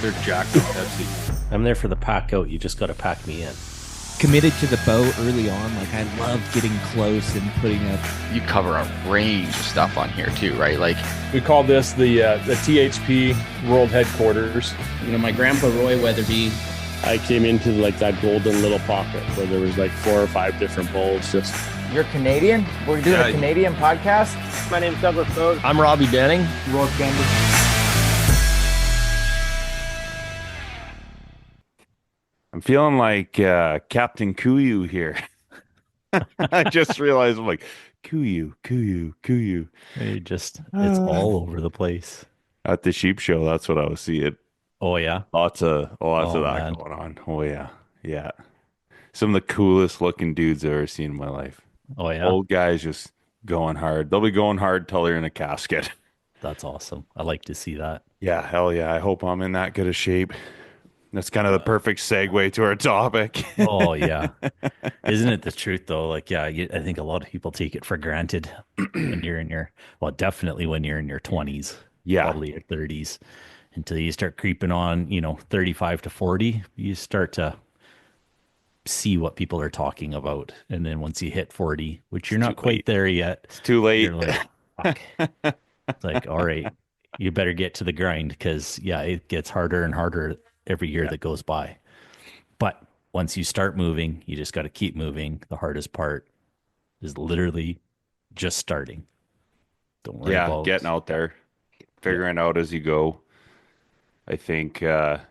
They're jacked with Pepsi. I'm there for the pack out. You just got to pack me in. Committed to the boat early on. Like I love getting close and putting up. You cover a range of stuff on here too, right? Like We call this the THP World Headquarters. You know, my grandpa Roy Weatherby. I came into like that golden little pocket where there was like 4 or 5 different bowls. Just You're Canadian? We're doing a Canadian podcast? My name's Douglas Bode. I'm Robbie Denning. Roy Candy. I'm feeling like Captain Kuyu here. I just realized I'm like, Kuyu. It's all over the place. At the sheep show, that's what I was seeing. Oh, yeah. Lots of that man. going on. Oh yeah. Yeah. Some of the coolest looking dudes I've ever seen in my life. Oh, yeah. Old guys just going hard. They'll be going hard till they're in a casket. That's awesome. I like to see that. Yeah, hell yeah. I hope I'm in that good a shape. That's kind of the perfect segue to our topic. Oh, yeah. Isn't it the truth, though? Like, yeah, I think a lot of people take it for granted when you're in definitely when you're in your 20s, Yeah. probably your 30s, until you start creeping on, 35 to 40, you start to see what people are talking about. And then once you hit 40, which you're not quite there yet, It's too late. you're like, fuck. It's like, all right, you better get to the grind because, yeah, it gets harder and harder every year that goes by. But once you start moving, you just got to keep moving. The hardest part is literally just starting. Don't worry about getting out there, figuring out as you go. I think those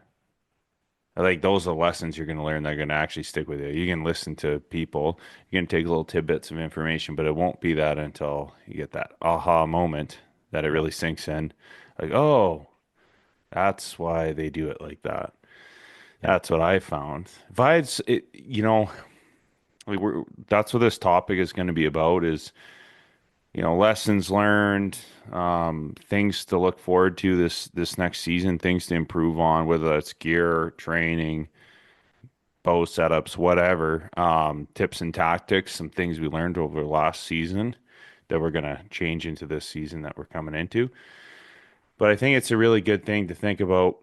are the lessons you're going to learn that are going to actually stick with you. You can listen to people, you can take little tidbits of information, but it won't be that until you get that aha moment that it really sinks in. Like, oh, that's why they do it like that. That's what I found. If I had, that's what this topic is going to be about is, lessons learned, things to look forward to this next season, things to improve on, whether that's gear, training, bow setups, whatever, tips and tactics, some things we learned over the last season that we're going to change into this season that we're coming into. But I think it's a really good thing to think about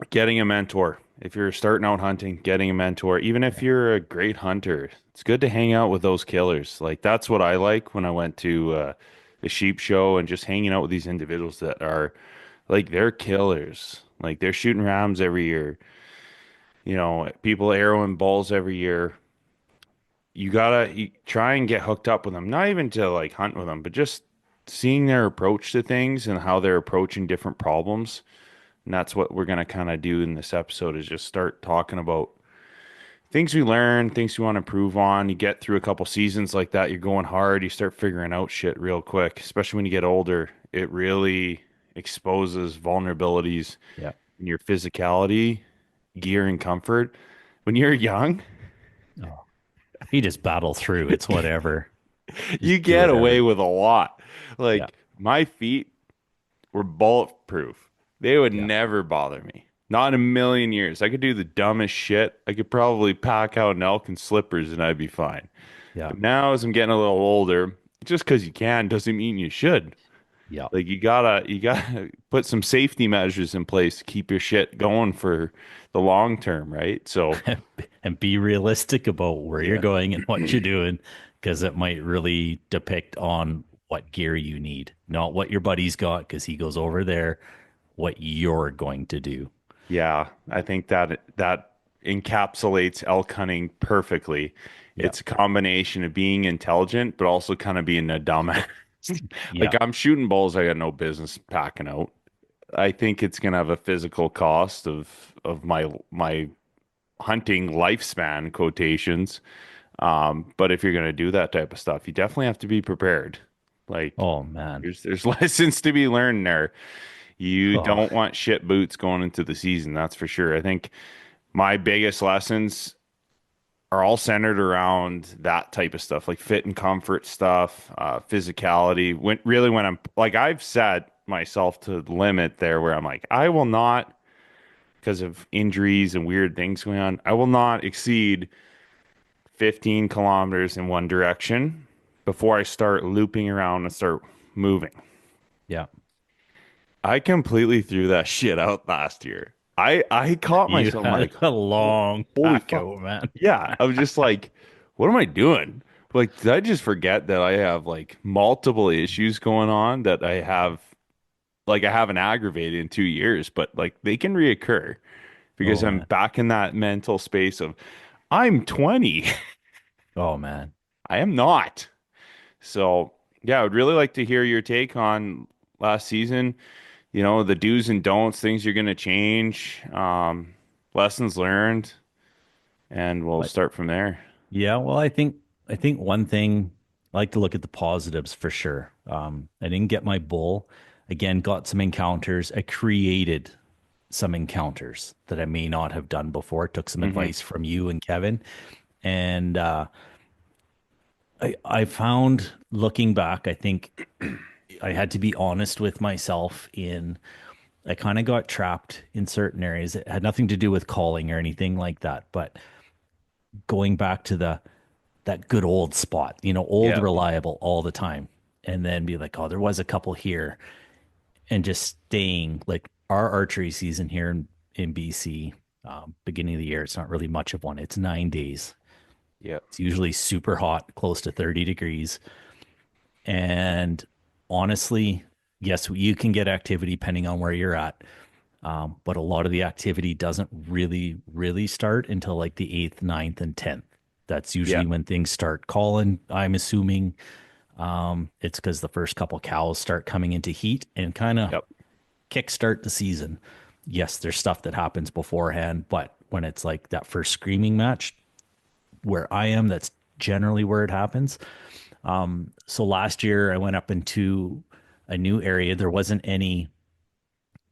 getting a mentor. If you're starting out hunting, getting a mentor, even if you're a great hunter, it's good to hang out with those killers. Like that's what I like when I went to the sheep show and just hanging out with these individuals that are like they're killers. Like they're shooting rams every year. People arrowing bulls every year. You try and get hooked up with them. Not even to like hunt with them, but just seeing their approach to things and how they're approaching different problems. And that's what we're going to kind of do in this episode is just start talking about things we learn, things we want to improve on. You get through a couple seasons like that, you're going hard, you start figuring out shit real quick, especially when you get older. It really exposes vulnerabilities in your physicality, gear, and comfort. When you're young, you just battle through. It's whatever. you get away with a lot. Like my feet were bulletproof. They would never bother me. Not in a million years. I could do the dumbest shit. I could probably pack out an elk and slippers and I'd be fine. Yeah. But now as I'm getting a little older, just because you can doesn't mean you should. Yeah. Like you gotta put some safety measures in place to keep your shit going for the long term, right? So and be realistic about where you're going and what you're doing, because it might really depict on what gear you need, not what your buddy's got, because he goes over there, what you're going to do. Yeah, I think that encapsulates elk hunting perfectly. Yeah. It's a combination of being intelligent, but also kind of being a dumbass. Like I'm shooting bulls I got no business packing out. I think it's gonna have a physical cost of my hunting lifespan quotations. But if you're gonna do that type of stuff, you definitely have to be prepared. Like, oh man, there's lessons to be learned there. You don't want shit boots going into the season, that's for sure. I think my biggest lessons are all centered around that type of stuff, like fit and comfort stuff, physicality. When I'm like, I've set myself to the limit there where I'm like, I will not, because of injuries and weird things going on, I will not exceed 15 kilometers in one direction before I start looping around and start moving. Yeah. I completely threw that shit out last year. I caught You myself had like, a long holy pack fuck. out, man. Yeah, I was just like, what am I doing? Like, did I just forget that I have like multiple issues going on that I haven't aggravated in 2 years, but like they can reoccur because Oh I'm man. back in that mental space of I'm 20. Oh man. I am not. So, yeah, I would really like to hear your take on last season, the do's and don'ts, things you're going to change, lessons learned, and we'll But start from there. yeah, well, I think one thing I like to look at the positives for sure. I didn't get my bull. Again, got some encounters. I created some encounters that I may not have done before. Took some Hmm. advice from you and Kevin. And I found looking back, I think I had to be honest with myself in I kind of got trapped in certain areas. It had nothing to do with calling or anything like that, but going back to that good old spot, old Yeah. reliable all the time. And then be like, oh, there was a couple here and just staying like our archery season here in BC, beginning of the year, it's not really much of one. It's 9 days. Yeah. It's usually super hot, close to 30 degrees. And honestly, yes, you can get activity depending on where you're at. But a lot of the activity doesn't really, really start until like the 8th, ninth, and 10th. That's Yeah. usually when things start calling. I'm assuming it's because the first couple cows start coming into heat and kind of Yep. kickstart the season. Yes, there's stuff that happens beforehand, but when it's like that first screaming match where I am, that's generally where it happens. So last year I went up into a new area. There wasn't any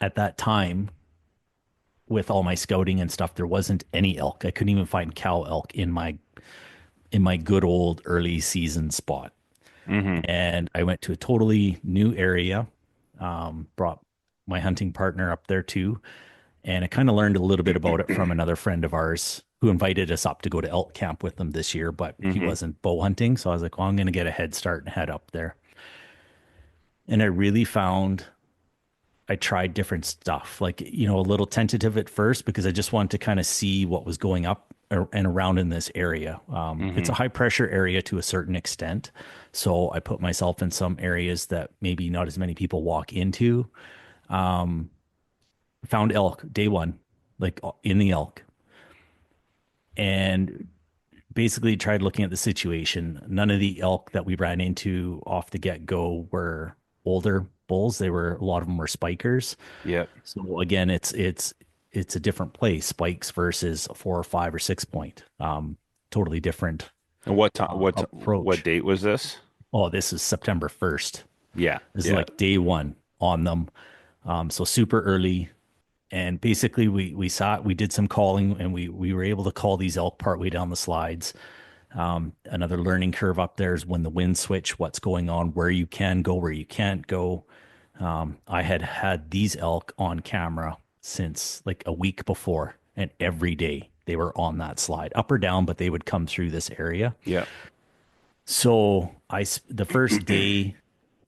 at that time with all my scouting and stuff. There wasn't any elk. I couldn't even find cow elk in my good old early season spot. Hmm. And I went to a totally new area. Brought my hunting partner up there too, and I kind of learned a little bit about it from another friend of ours who invited us up to go to elk camp with them this year, but he Hmm. wasn't bow hunting. So I was like, well, I'm going to get a head start and head up there. And I really found I tried different stuff, like, a little tentative at first because I just wanted to kind of see what was going up and around in this area. It's Hmm. a high pressure area to a certain extent. So I put myself in some areas that maybe not as many people walk into. Um, Found elk day one, like in the elk, and basically tried looking at the situation. None of the elk that we ran into off the get go were older bulls. A lot of them were spikers. Yeah. So again, it's a different place. Spikes versus a 4 or 5 or 6 point. Totally different And what approach. date was this? Oh, this is September 1st. Yeah. This is Yeah. like day one on them. So super early. And basically we did some calling and we were able to call these elk partway down the slides. Another learning curve up there is when the wind switch, what's going on, where you can go, where you can't go. I had these elk on camera since like a week before, and every day they were on that slide, up or down, but they would come through this area. Yeah. So the first day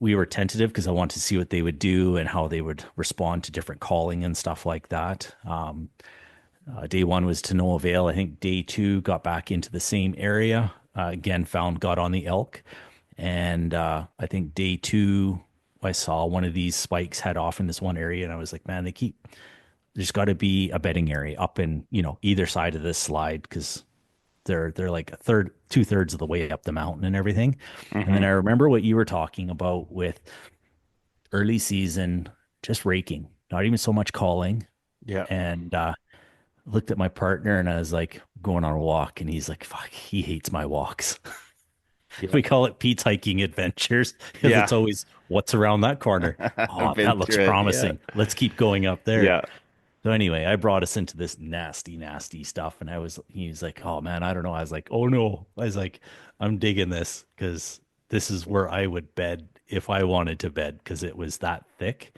we were tentative because I wanted to see what they would do and how they would respond to different calling and stuff like that. Day one was to no avail. I think day two got back into the same area. Again, got on the elk. And I think day two, I saw one of these spikes head off in this one area. And I was like, man, there's got to be a bedding area up in, either side of this slide because they're like 2/3 of the way up the mountain and everything. And then Hmm. I remember what you were talking about with early season, just raking, not even so much calling. Yeah. And looked at my partner and I was like going on a walk and he's like, fuck, he hates my walks. Yeah. We call it Pete's hiking adventures because Yeah. it's always what's around that corner. Oh, I've been that looks through it, promising. Let's keep going up there. Yeah. So anyway, I brought us into this nasty, nasty stuff. And he was like, oh man, I don't know. I was like, oh no. I was like, I'm digging this because this is where I would bed if I wanted to bed because it was that thick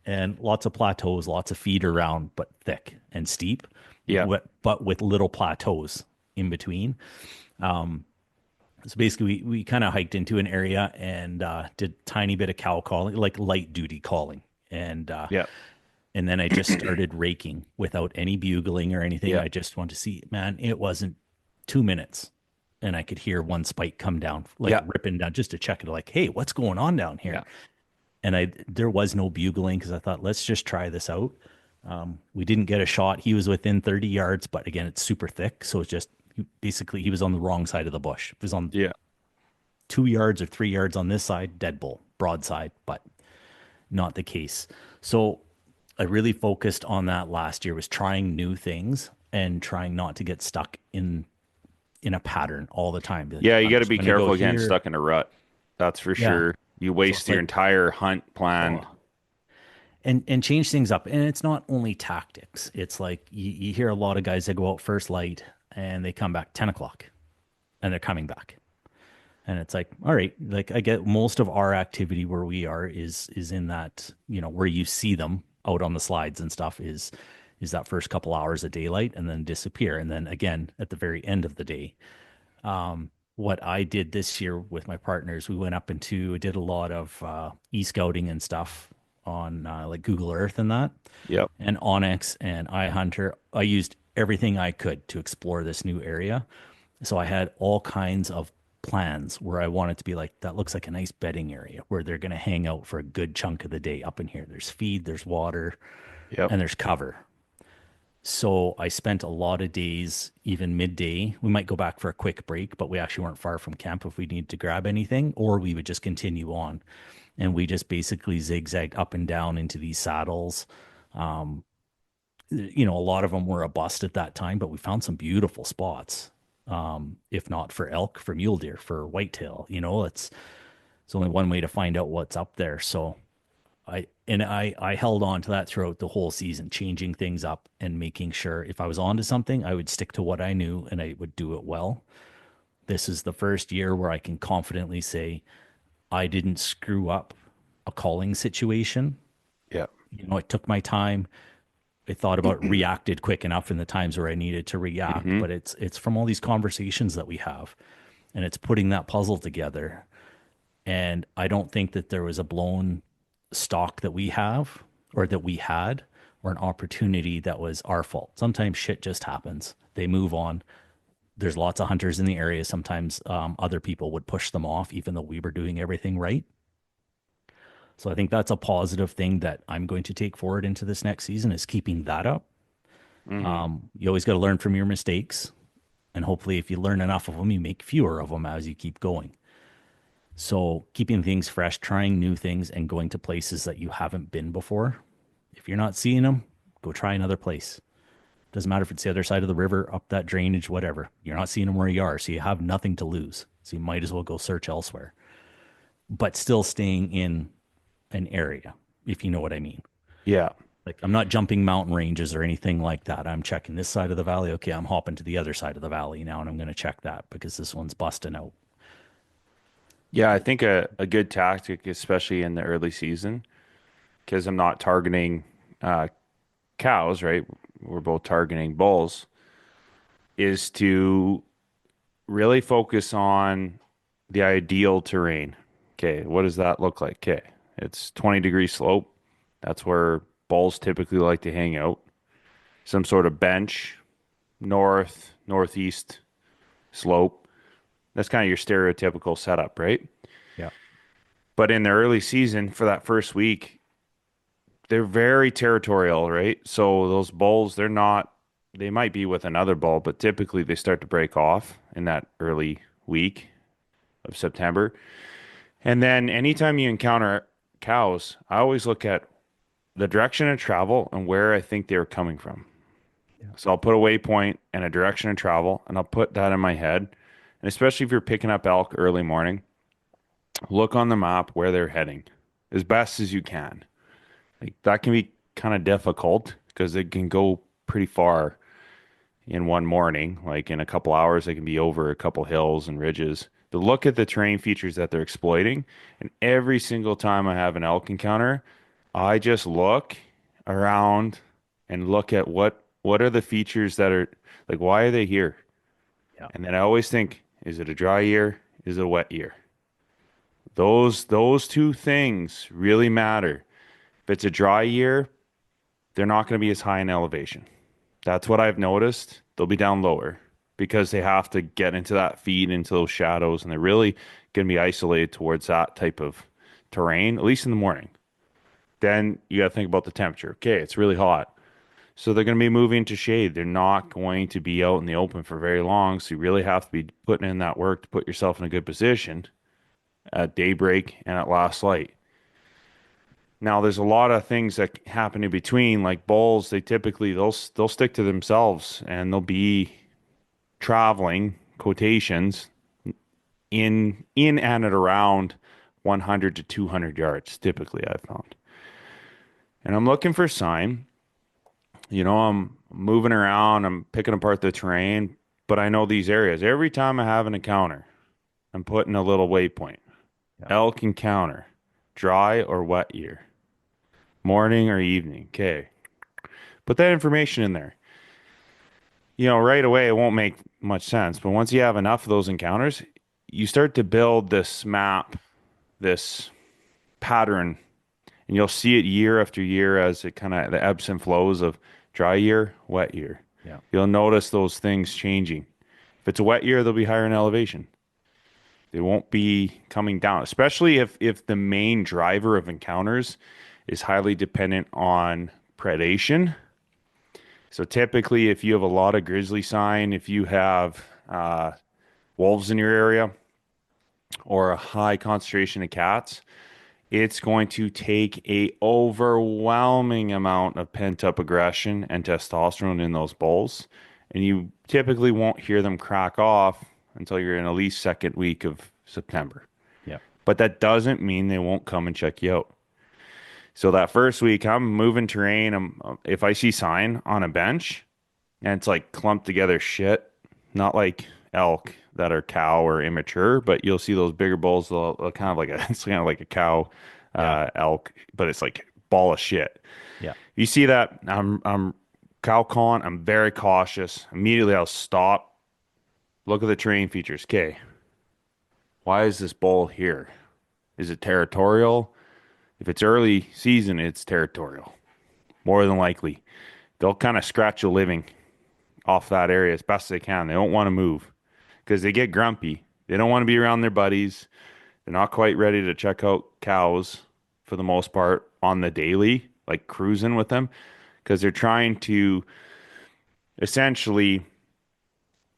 and lots of plateaus, lots of feet around, but thick and steep. Yeah. But with little plateaus in between. So basically, we kind of hiked into an area and did tiny bit of cow calling, like light duty calling. And Yeah. and then I just started raking without any bugling or anything. Yeah. I just wanted to see, man, it wasn't 2 minutes. And I could hear one spike come down, like Yeah. ripping down just to check it, like, hey, what's going on down here? Yeah. And there was no bugling because I thought, let's just try this out. We didn't get a shot. He was within 30 yards, but again, it's super thick. So it's just basically he was on the wrong side of the bush. It was on 2 yards or 3 yards on this side, dead bull, broadside, but not the case. So I really focused on that last year, was trying new things and trying not to get stuck in a pattern all the time. Like, Yeah, you I'm got to just be gonna careful go getting here. stuck in a rut. That's for Yeah. sure. You waste it's your like- entire hunt plan. Oh. And change things up. And it's not only tactics. It's like you hear a lot of guys that go out first light and they come back 10 o'clock and they're coming back. And it's like, all right, like I get most of our activity where we are is in that, where you see them out on the slides and stuff is that first couple hours of daylight and then disappear. And then again, at the very end of the day. What I did this year with my partners, we went up I did a lot of e-scouting and stuff on like Google Earth and that. Yep. And Onyx and iHunter. I used everything I could to explore this new area. So I had all kinds of plans where I wanted to be like, that looks like a nice bedding area where they're going to hang out for a good chunk of the day up in here. There's feed, there's water, and there's cover. So I spent a lot of days, even midday. We might go back for a quick break, but we actually weren't far from camp if we needed to grab anything, or we would just continue on. And we just basically zigzagged up and down into these saddles. A lot of them were a bust at that time, but we found some beautiful spots. If not for elk, for mule deer, for whitetail, it's only one way to find out what's up there. So I held on to that throughout the whole season, changing things up and making sure if I was onto something, I would stick to what I knew and I would do it well. This is the first year where I can confidently say I didn't screw up a calling situation. Yeah. I took my time. I thought about reacted quick enough in the times where I needed to react, but it's from all these conversations that we have and it's putting that puzzle together. And I don't think that there was a blown stock that we have or that we had or an opportunity that was our fault. Sometimes shit just happens. They move on. There's lots of hunters in the area. Sometimes other people would push them off, even though we were doing everything right. So I think that's a positive thing that I'm going to take forward into this next season is keeping that up. You always got to learn from your mistakes. And hopefully if you learn enough of them, you make fewer of them as you keep going. So keeping things fresh, trying new things and going to places that you haven't been before. If you're not seeing them, go try another place. Doesn't matter if it's the other side of the river, up that drainage, whatever. You're not seeing them where you are, so you have nothing to lose. So you might as well go search elsewhere. But still staying in an area, if you know what I mean. Yeah. Like I'm not jumping mountain ranges or anything like that. I'm checking this side of the valley. Okay, I'm hopping to the other side of the valley now, and I'm going to check that because this one's busting out. Yeah, I think a good tactic, especially in the early season, because I'm not targeting cows, right? We're both targeting bulls, is to really focus on the ideal terrain. Okay, what does that look like? Okay, it's 20-degree slope. That's where bulls typically like to hang out. Some sort of bench, northeast slope. That's kind of your stereotypical setup, right? Yeah. But in the early season, for that first week, they're very territorial, right? So those bulls, they might be with another bull, but typically they start to break off in that early week of September. And then anytime you encounter cows, I always look at the direction of travel and where I think they're coming from. Yeah. So I'll put a waypoint and a direction of travel, and I'll put that in my head. And especially if you're picking up elk early morning, look on the map where they're heading as best as you can. Like that can be kind of difficult because it can go pretty far in one morning. Like in a couple hours, they can be over a couple hills and ridges. But look at the terrain features that they're exploiting. And every single time I have an elk encounter, I just look around and look at what are the features that are like, why are they here? Yeah. And then I always think, is it a dry year? Is it a wet year? Those two things really matter. If it's a dry year, they're not going to be as high in elevation. That's what I've noticed. They'll be down lower because they have to get into that feed, into those shadows, and they're really going to be isolated towards that type of terrain, at least in the morning. Then you got to think about the temperature. Okay, it's really hot. So they're going to be moving to shade. They're not going to be out in the open for very long. So you really have to be putting in that work to put yourself in a good position at daybreak and at last light. Now, there's a lot of things that happen in between, like bulls. They typically they'll stick to themselves and they'll be traveling quotations in and at around 100 to 200 yards. Typically, I've found, and I'm looking for sign. I'm moving around, I'm picking apart the terrain, but I know these areas. Every time I have an encounter, I'm putting a little waypoint. Yeah. Elk encounter, dry or wet year, morning or evening. Okay. Put that information in there. Right away, it won't make much sense, but once you have enough of those encounters, you start to build this map, this pattern, and you'll see it year after year as it kind of the ebbs and flows of dry year, wet year. Yeah. You'll notice those things changing. If it's a wet year, they'll be higher in elevation. They won't be coming down, especially if the main driver of encounters is highly dependent on predation. So typically, if you have a lot of grizzly sign, if you have wolves in your area or a high concentration of cats, it's going to take a overwhelming amount of pent-up aggression and testosterone in those bulls. And you typically won't hear them crack off until you're in at least second week of September. Yeah. But that doesn't mean they won't come and check you out. So that first week, I'm moving terrain. If I see sign on a bench and it's like clumped together shit, not like elk that are cow or immature, but you'll see those bigger bulls, they'll kind of like it's kind of like a cow elk, but it's like ball of shit. Yeah. You see that I'm cow calling, I'm very cautious. Immediately I'll stop, look at the terrain features. Okay, why is this bull here? Is it territorial? If it's early season, it's territorial. More than likely. They'll kind of scratch a living off that area as best they can. They don't want to move because they get grumpy. They don't want to be around their buddies. They're not quite ready to check out cows for the most part on the daily, like cruising with them, because they're trying to essentially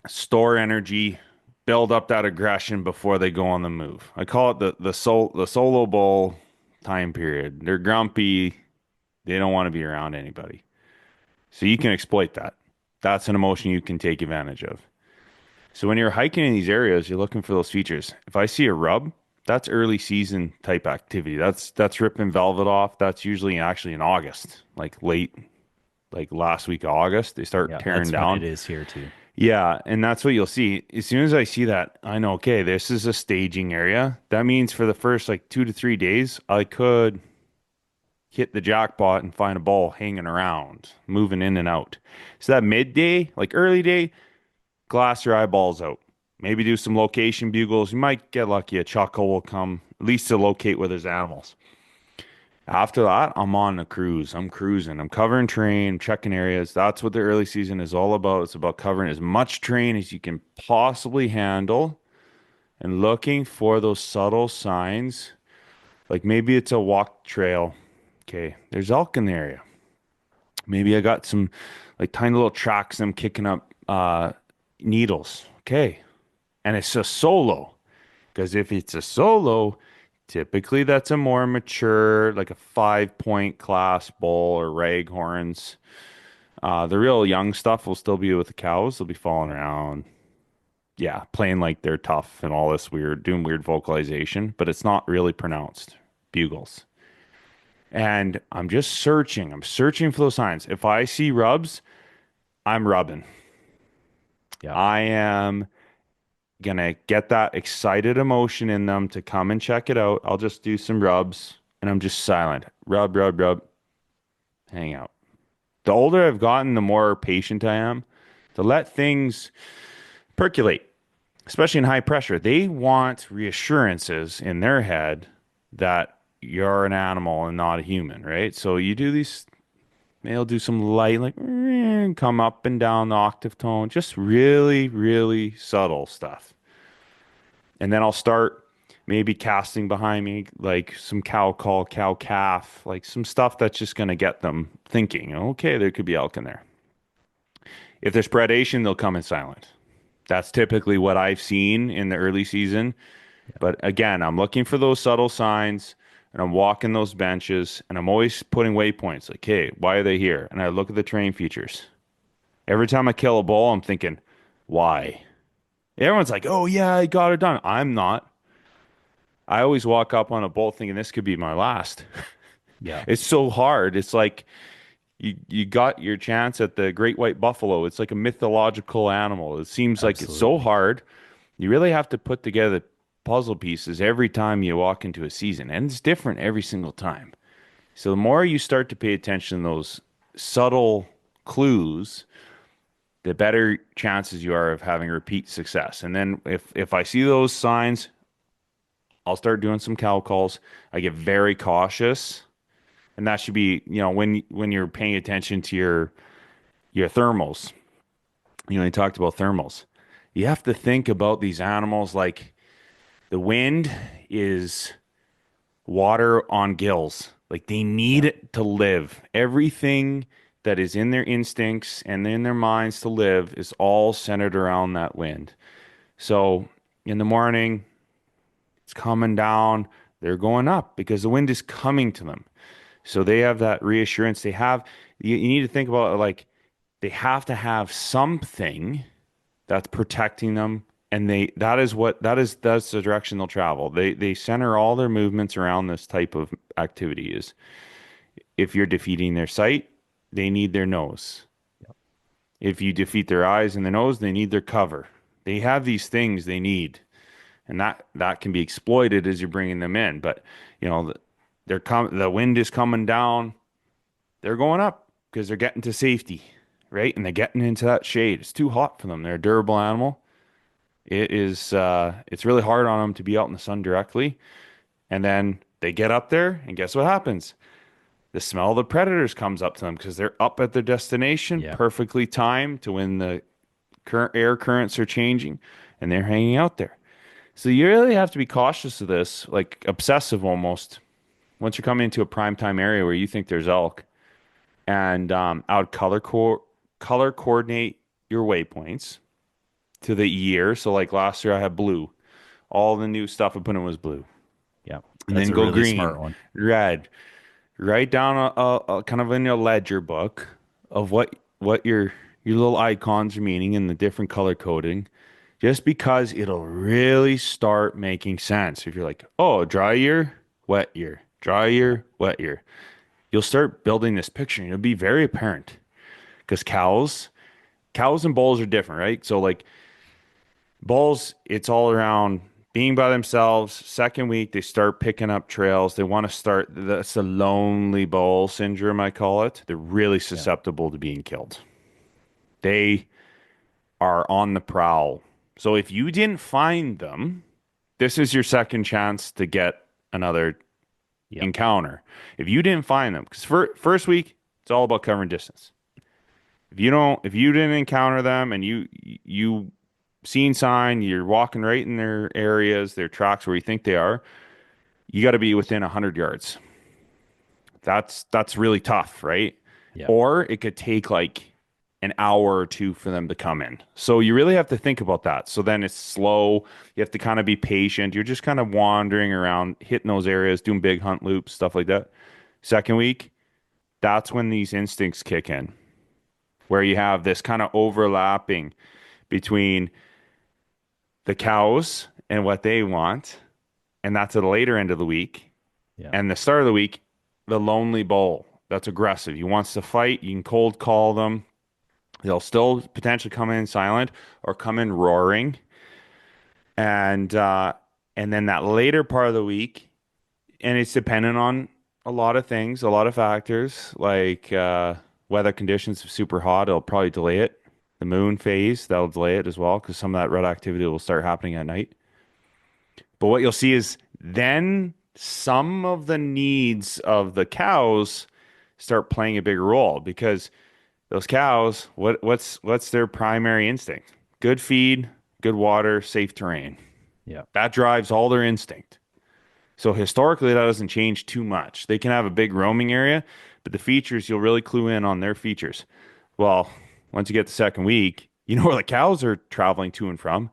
store energy, build up that aggression before they go on the move. I call it the solo bull time period. They're grumpy. They don't want to be around anybody. So you can exploit that. That's an emotion you can take advantage of. So when you're hiking in these areas, you're looking for those features. If I see a rub, that's early season type activity. That's ripping velvet off. That's usually actually in August, like last week of August, they start tearing that's down. When it is here too. Yeah, and that's what you'll see. As soon as I see that, I know, okay, this is a staging area. That means for the first 2 to 3 days, I could hit the jackpot and find a bull hanging around, moving in and out. So that midday, early day, glass your eyeballs out. Maybe do some location bugles. You might get lucky. A chuckle will come, at least to locate where there's animals. After that, I'm on a cruise. I'm cruising. I'm covering terrain, checking areas. That's what the early season is all about. It's about covering as much terrain as you can possibly handle and looking for those subtle signs. Like maybe it's a walk trail. Okay, there's elk in the area. Maybe I got some tiny little tracks I'm kicking up needles. Okay, and it's a solo. Because if it's a solo, typically that's a more mature, like a 5-point class bull or raghorns. The real young stuff will still be with the cows. They'll be falling around. Yeah, playing like they're tough and all this weird, doing weird vocalization, but it's not really pronounced bugles. And I'm just searching. I'm searching for those signs. If I see rubs, I'm rubbing. Yeah. I am going to get that excited emotion in them to come and check it out. I'll just do some rubs and I'm just silent. Rub, rub, rub. Hang out. The older I've gotten, the more patient I am to let things percolate, especially in high pressure. They want reassurances in their head that you're an animal and not a human, right? So you do these, they'll do some light, like come up and down the octave tone, just really, really subtle stuff. And then I'll start maybe casting behind me, like some cow call, cow calf, like some stuff that's just going to get them thinking, okay, there could be elk in there. If there's predation, they'll come in silent. That's typically what I've seen in the early season. But again, I'm looking for those subtle signs and I'm walking those benches and I'm always putting waypoints like, hey, why are they here? And I look at the terrain features. Every time I kill a bull, I'm thinking, why? Everyone's like, oh, yeah, I got it done. I'm not. I always walk up on a bull thinking this could be my last. Yeah. It's so hard. It's like you got your chance at the great white buffalo. It's like a mythological animal. It seems like it's so hard. You really have to put together puzzle pieces every time you walk into a season, and it's different every single time. So the more you start to pay attention to those subtle clues, the better chances you are of having repeat success. And then if I see those signs, I'll start doing some cow calls. I get very cautious, and that should be, when you're paying attention to your thermals. You talked about thermals. You have to think about these animals like the wind is water on gills. Like they need it to live. Everything that is in their instincts and in their minds to live is all centered around that wind. So in the morning, it's coming down, they're going up because the wind is coming to them. So they have that reassurance. You need to think about it like they have to have something that's protecting them. And that's the direction they'll travel. They center all their movements around this type of activity. Is if you're defeating their sight, they need their nose. Yep. If you defeat their eyes and the nose, they need their cover. They have these things they need, and that can be exploited as you're bringing them in. But the wind is coming down, they're going up because they're getting to safety, right? And they're getting into that shade. It's too hot for them. They're a durable animal. It's really hard on them to be out in the sun directly. And then they get up there and guess what happens? The smell of the predators comes up to them because they're up at their destination, perfectly timed to when the current air currents are changing and they're hanging out there. So you really have to be cautious of this, like obsessive almost, once you're coming into a primetime area where you think there's elk. And I would color coordinate your waypoints to the year. So like last year I had blue. All the new stuff I put in was blue. Yeah. And then go really green, smart one. red. Write down a kind of in your ledger book of what your little icons are meaning in the different color coding, just because it'll really start making sense. If you're like, oh, dry year, wet year, dry year, wet year, you'll start building this picture and it'll be very apparent. Because cows and bulls are different, right? So like bulls, it's all around being by themselves. Second week, they start picking up trails. They want to start, that's the lonely bull syndrome, I call it. They're really susceptible to being killed. They are on the prowl. So if you didn't find them, this is your second chance to get another encounter. If you didn't find them, because first week, it's all about covering distance. If you didn't encounter them and you seen sign, you're walking right in their areas, their tracks where you think they are, you got to be within 100 yards. That's really tough, right? Yeah. Or it could take like an hour or two for them to come in. So you really have to think about that. So then it's slow. You have to kind of be patient. You're just kind of wandering around, hitting those areas, doing big hunt loops, stuff like that. Second week, that's when these instincts kick in, where you have this kind of overlapping between the cows and what they want, and that's at the later end of the week. Yeah. And the start of the week, the lonely bull that's aggressive. He wants to fight. You can cold call them. They'll still potentially come in silent or come in roaring. And then that later part of the week, and it's dependent on a lot of things, a lot of factors, like weather conditions. If super hot, it'll probably delay it. The moon phase, that'll delay it as well, because some of that red activity will start happening at night. But what you'll see is then some of the needs of the cows start playing a bigger role because those cows, what's their primary instinct? Good feed, good water, safe terrain. Yeah. That drives all their instinct. So historically, that doesn't change too much. They can have a big roaming area, but the features, you'll really clue in on their features. Well, once you get the second week, you know where the cows are traveling to and from.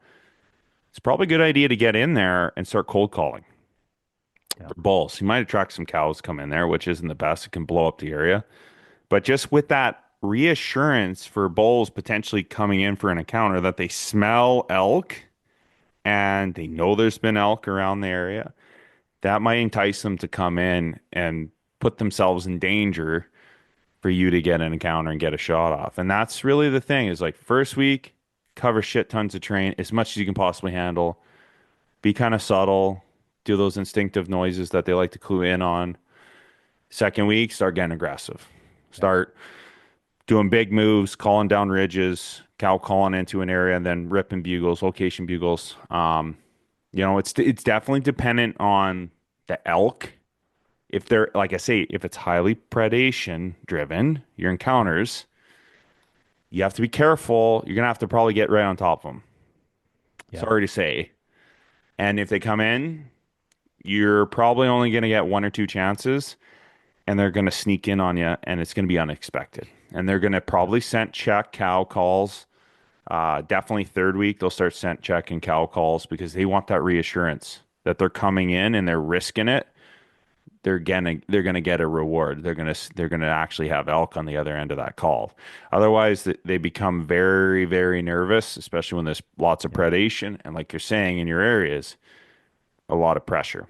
It's probably a good idea to get in there and start cold calling for bulls. You might attract some cows come in there, which isn't the best. It can blow up the area. But just with that reassurance for bulls potentially coming in for an encounter that they smell elk and they know there's been elk around the area, that might entice them to come in and put themselves in danger for you to get an encounter and get a shot off. And that's really the thing is like first week, cover shit tons of terrain as much as you can possibly handle. Be kind of subtle. Do those instinctive noises that they like to clue in on. Second week, start getting aggressive. Start doing big moves, calling down ridges, cow calling into an area, and then ripping bugles, location bugles. It's definitely dependent on the elk. If they're, like I say, if it's highly predation driven, your encounters, you have to be careful. You're going to have to probably get right on top of them. Yeah. Sorry to say. And if they come in, you're probably only going to get one or two chances, and they're going to sneak in on you, and it's going to be unexpected. And they're going to probably scent check cow calls. Definitely third week, they'll start scent checking cow calls because they want that reassurance that they're coming in and they're risking it. They're gonna get a reward. They're gonna actually have elk on the other end of that call. Otherwise, they become very, very nervous, especially when there's lots of predation and, like you're saying, in your areas, a lot of pressure.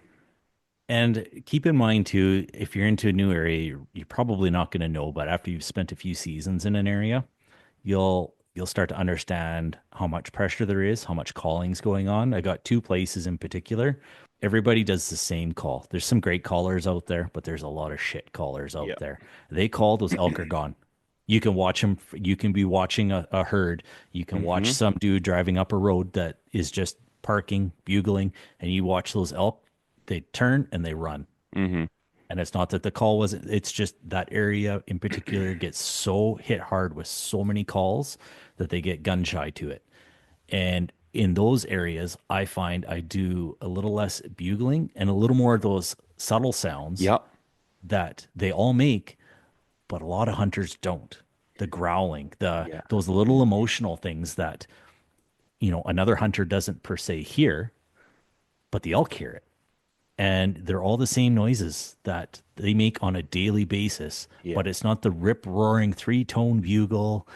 And keep in mind too, if you're into a new area, you're probably not going to know, but after you've spent a few seasons in an area, you'll start to understand how much pressure there is, how much calling's going on. I got two places in particular. Everybody does the same call. There's some great callers out there, but there's a lot of shit callers out there. They call, those elk are gone. You can watch them. You can be watching a herd. You can watch some dude driving up a road that is just parking, bugling, and you watch those elk. They turn and they run. And it's not that the call wasn't, it's just that area in particular gets so hit hard with so many calls that they get gun shy to it. And in those areas, I find I do a little less bugling and a little more of those subtle sounds that they all make, but a lot of hunters don't. The growling, those little emotional things that, another hunter doesn't per se hear, but the elk hear it. And they're all the same noises that they make on a daily basis, but it's not the rip roaring 3-tone bugle.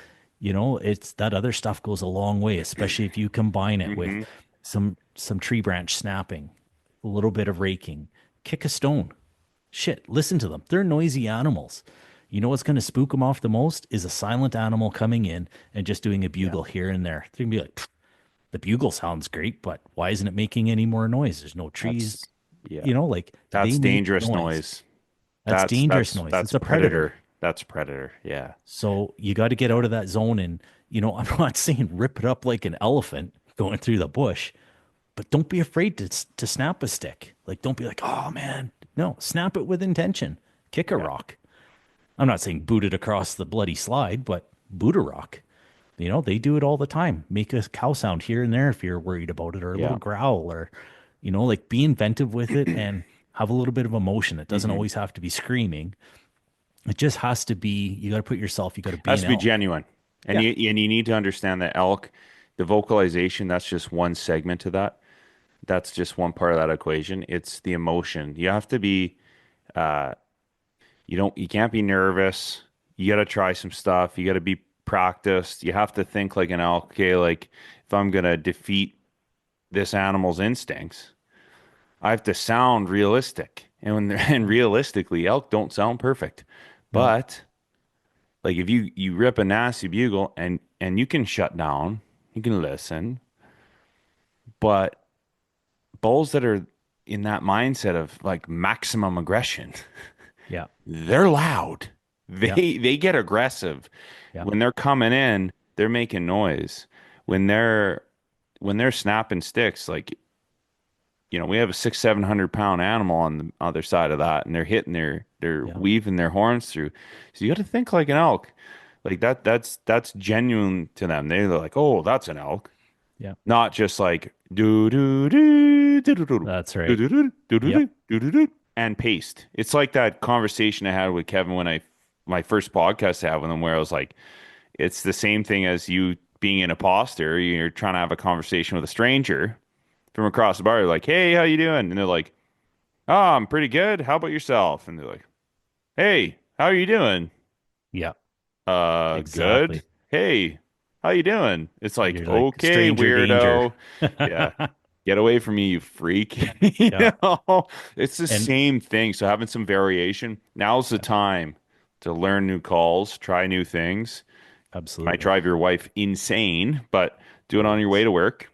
It's that other stuff goes a long way, especially if you combine it with some tree branch snapping, a little bit of raking, kick a stone. Shit, listen to them. They're noisy animals. You know what's going to spook them off the most is a silent animal coming in and just doing a bugle here and there. They're going to be like, the bugle sounds great, but why isn't it making any more noise? There's no trees. That's dangerous noise. That's dangerous noise. That's it's a predator. That's predator. Yeah. So you got to get out of that zone. And, I'm not saying rip it up like an elephant going through the bush, but don't be afraid to snap a stick. Like, don't be like, oh man, no, snap it with intention. Kick a rock. I'm not saying boot it across the bloody slide, but boot a rock. They do it all the time. Make a cow sound here and there if you're worried about it, or a little growl, or, be inventive with it and have a little bit of emotion. It doesn't always have to be screaming. It just has to be, you got to put yourself, you got to be, has to be genuine. And you need to understand that elk, the vocalization, that's just one segment to that. That's just one part of that equation. It's the emotion. You have to be, you can't be nervous. You got to try some stuff. You got to be practiced. You have to think like an elk. Okay, like if I'm going to defeat this animal's instincts, I have to sound realistic. And realistically, elk don't sound perfect. But like if you rip a nasty bugle and you can shut down, you can listen. But bulls that are in that mindset of like maximum aggression, they're loud. They get aggressive. When they're coming in, they're making noise. When they're snapping sticks, like we have a 600-700 pound animal on the other side of that, and they're hitting they're Yeah. weaving their horns through. So you got to think like an elk. Like that's genuine to them. They're like, oh, that's an elk. Yeah. Not just like do do do do do do That's do right. do do do do Yep. do do do and paste. It's like that conversation I had with Kevin when my first podcast I had with him, where I was like, it's the same thing as you being an imposter. You're trying to have a conversation with a stranger from across the bar. You're like, hey, how you doing? And they're like, oh, I'm pretty good. How about yourself? And they're like, hey, how are you doing? Yeah. Good. Exactly. Hey, how you doing? It's like, You're like okay, stranger weirdo. danger. Yeah. Get away from me, you freak. Yeah. It's the And same thing. So having some variation. Now's the time to learn new calls, try new things. Might absolutely. drive your wife insane, but do it on your way to work.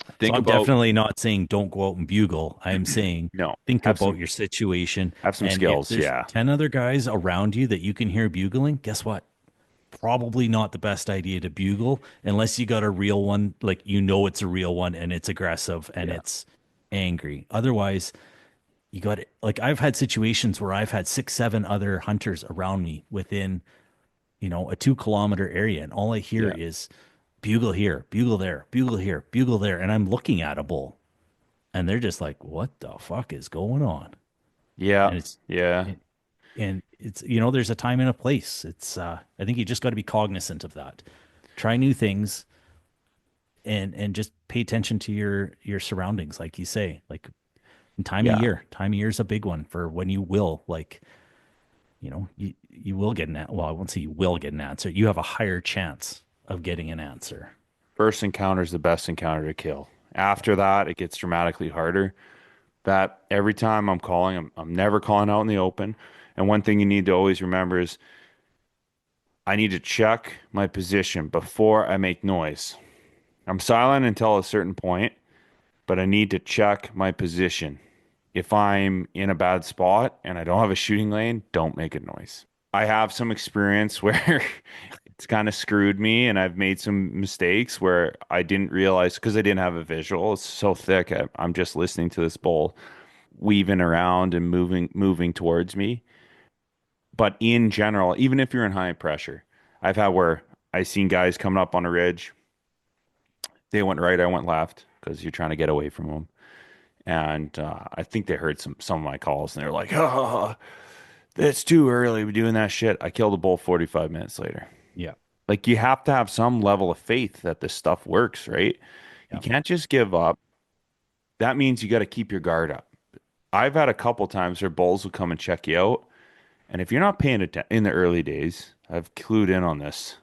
So Think I'm about definitely not saying don't go out and bugle. I'm saying no, think have about some your situation. have some And if skills. there's Yeah. 10 other guys around you that you can hear bugling, guess what? Probably not the best idea to bugle unless you got a real one, like it's a real one and it's aggressive and Yeah. it's angry. Otherwise, you got it. Like I've had situations where I've had 6, 7 other hunters around me within, a 2 kilometer area, and all I hear Yeah. is bugle here, bugle there, bugle here, bugle there, and I'm looking at a bull, and they're just like, "What the fuck is going on?" Yeah. And it's Yeah. and it's there's a time and a place. It's I think you just got to be cognizant of that. Try new things, and just pay attention to your surroundings, like you say, like time of Yeah. year. Time of year is a big one for when you will you will get well, I won't say you will get an answer. You have a higher chance of getting an answer. First encounter is the best encounter to kill. After that, it gets dramatically harder. That every time I'm calling, I'm never calling out in the open. And one thing you need to always remember is I need to check my position before I make noise. I'm silent until a certain point, but I need to check my position. If I'm in a bad spot and I don't have a shooting lane, don't make a noise. I have some experience where it's kind of screwed me, and I've made some mistakes where I didn't realize because I didn't have a visual. It's so thick. I'm just listening to this bull weaving around and moving towards me. But in general, even if you're in high pressure, I've had where I seen guys coming up on a ridge. They went right, I went left because you're trying to get away from them. And I think they heard some of my calls, and they're like, "Oh, it's too early. We're doing that shit." I killed a bull 45 minutes later. Yeah. Like you have to have some level of faith that this stuff works, right? You Yeah. can't just give up. That means you got to keep your guard up. I've had a couple times where bulls will come and check you out, and if you're not paying attention in the early days, I've clued in on this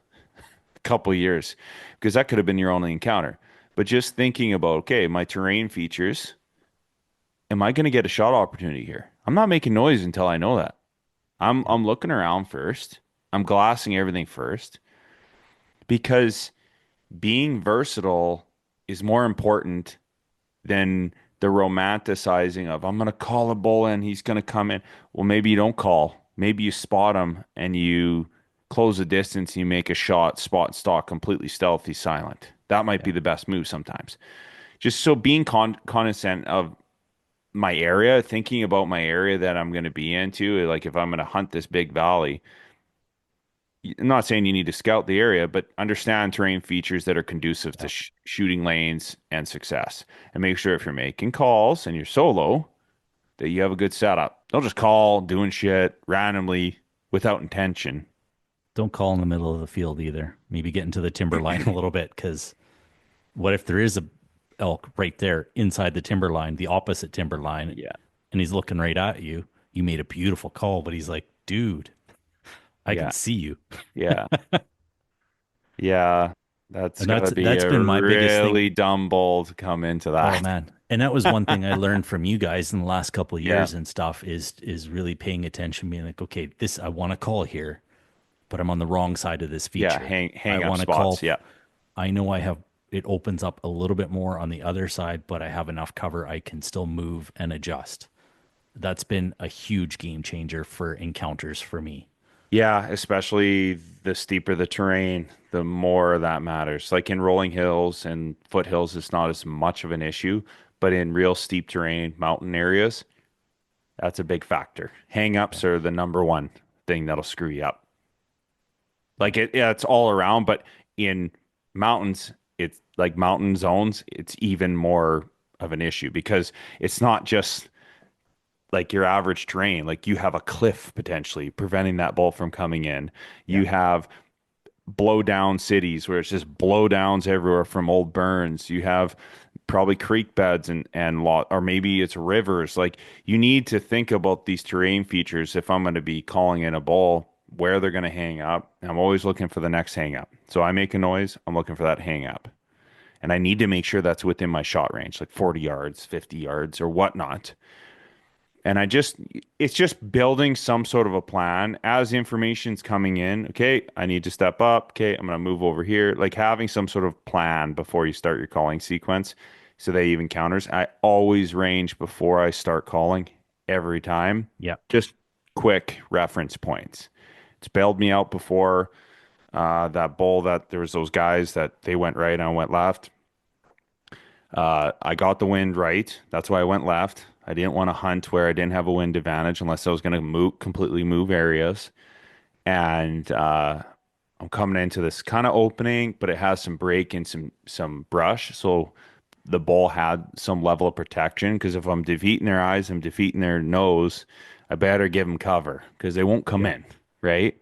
a couple years because that could have been your only encounter. But just thinking about, okay, my terrain features, am I going to get a shot opportunity here? I'm not making noise until I know that. I'm looking around first. I'm glassing everything first because being versatile is more important than the romanticizing of I'm going to call a bull and he's going to come in. Well, maybe you don't call. Maybe you spot him and you close the distance. You make a shot, spot, stalk, completely stealthy, silent. That might be the best move sometimes. Just so being cognizant of my area, thinking about my area that I'm going to be into, like if I'm going to hunt this big valley, I'm not saying you need to scout the area, but understand terrain features that are conducive to shooting lanes and success. And make sure if you're making calls and you're solo, that you have a good setup. Don't just call doing shit randomly without intention. Don't call in the middle of the field either. Maybe get into the timber line a little bit, because what if there is a elk right there inside the timber line, the opposite timber line, Yeah. and he's looking right at you? You made a beautiful call, but he's like, dude, I Yeah. can see you. Yeah. Yeah. That's And gotta be that's a been my biggest thing. really dumb bull to come into Oh that. man. And that was one thing I learned from you guys in the last couple of Yeah. years and stuff is really paying attention, being like, okay, this I want to call here, but I'm on the wrong side of this feature. Yeah, hang I up wanna spots. Yeah. I know it opens up a little bit more on the other side, but I have enough cover. I can still move and adjust. That's been a huge game changer for encounters for me. Yeah, especially the steeper the terrain, the more that matters. Like in rolling hills and foothills, it's not as much of an issue, but in real steep terrain, mountain areas, that's a big factor. Hang-ups are the number one thing that'll screw you up. Like yeah, it's all around, but in mountains, it's like mountain zones, it's even more of an issue because it's not just like your average terrain. Like you have a cliff potentially preventing that bull from coming in. You have blow down cities where it's just blow downs everywhere from old burns. You have probably creek beds and lot, or maybe it's rivers. Like you need to think about these terrain features if I'm going to be calling in a bull, where they're going to hang up. I'm always looking for the next hang up. So I make a noise, I'm looking for that hang up. And I need to make sure that's within my shot range, like 40 yards, 50 yards, or whatnot. And it's just building some sort of a plan as information's coming in. Okay, I need to step up. Okay, I'm going to move over here. Like having some sort of plan before you start your calling sequence so that even counters. I always range before I start calling every time. Yeah. Just quick reference points. It's bailed me out before that bull that there was those guys that they went right and I went left. I got the wind right. That's why I went left. I didn't want to hunt where I didn't have a wind advantage unless I was going to completely move areas. And I'm coming into this kind of opening, but it has some break and some brush. So the bull had some level of protection because if I'm defeating their eyes, I'm defeating their nose, I better give them cover because they won't come in, right?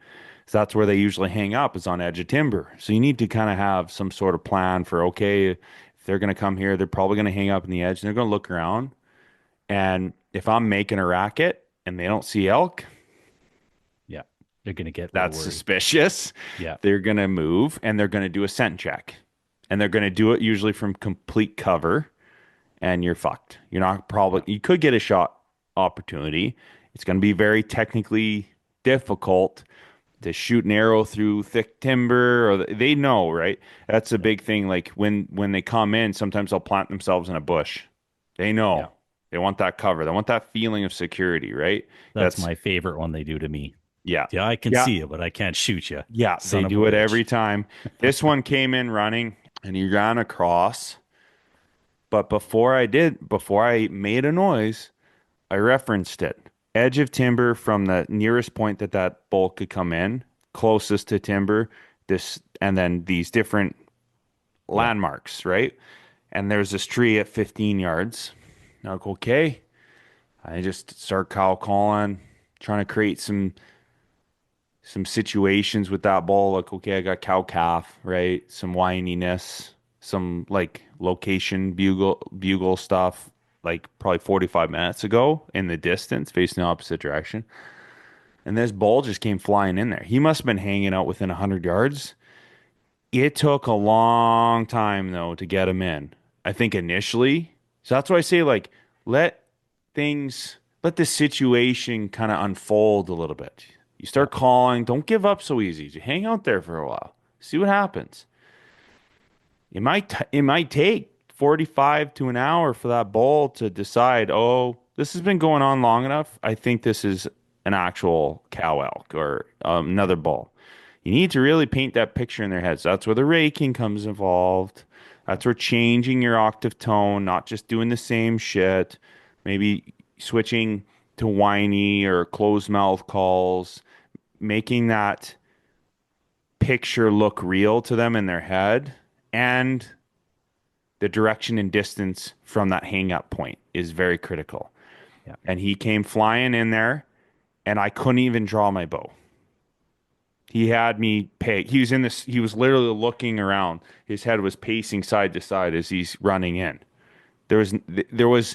So that's where they usually hang up is on edge of timber. So you need to kind of have some sort of plan for, okay, if they're going to come here, they're probably going to hang up in the edge and they're going to look around. And if I'm making a racket and they don't see elk, Yeah. They're going to get that's worried. suspicious. Yeah. They're going to move and they're going to do a scent check. And they're going to do it usually from complete cover. And you're fucked. You're not probably, you could get a shot opportunity. It's going to be very technically difficult to shoot an arrow through thick timber, or they know, right? That's a big thing. Like when they come in, sometimes they'll plant themselves in a bush. They know. Yeah. They want that cover. They want that feeling of security, right? That's my favorite one they do to me. Yeah. Yeah, I can see you, but I can't shoot you. Yeah, Son they of do a it bitch. every time. This one came in running and he ran across. But before I made a noise, I referenced it. Edge of timber from the nearest point that bull could come in, closest to timber, and then these different landmarks, right? And there's this tree at 15 yards. Now I go, okay. I just start cow calling, trying to create some situations with that bull. Like, okay, I got cow calf, right? Some whininess, some like location bugle stuff, like probably 45 minutes ago in the distance, facing the opposite direction. And this bull just came flying in there. He must have been hanging out within 100 yards. It took a long time, though, to get him in. I think initially. So that's why I say, like, let the situation kind of unfold a little bit. You start calling. Don't give up so easy. Just hang out there for a while. See what happens. It might take 45 to an hour for that bull to decide, oh, this has been going on long enough. I think this is an actual cow elk or another bull. You need to really paint that picture in their heads. That's where the raking comes involved. That's where changing your octave tone, not just doing the same shit. Maybe switching to whiny or closed mouth calls, making that picture look real to them in their head, and the direction and distance from that hang up point is very critical. Yeah. And he came flying in there and I couldn't even draw my bow. He had me peg. He was literally looking around. His head was pacing side to side as he's running in. There was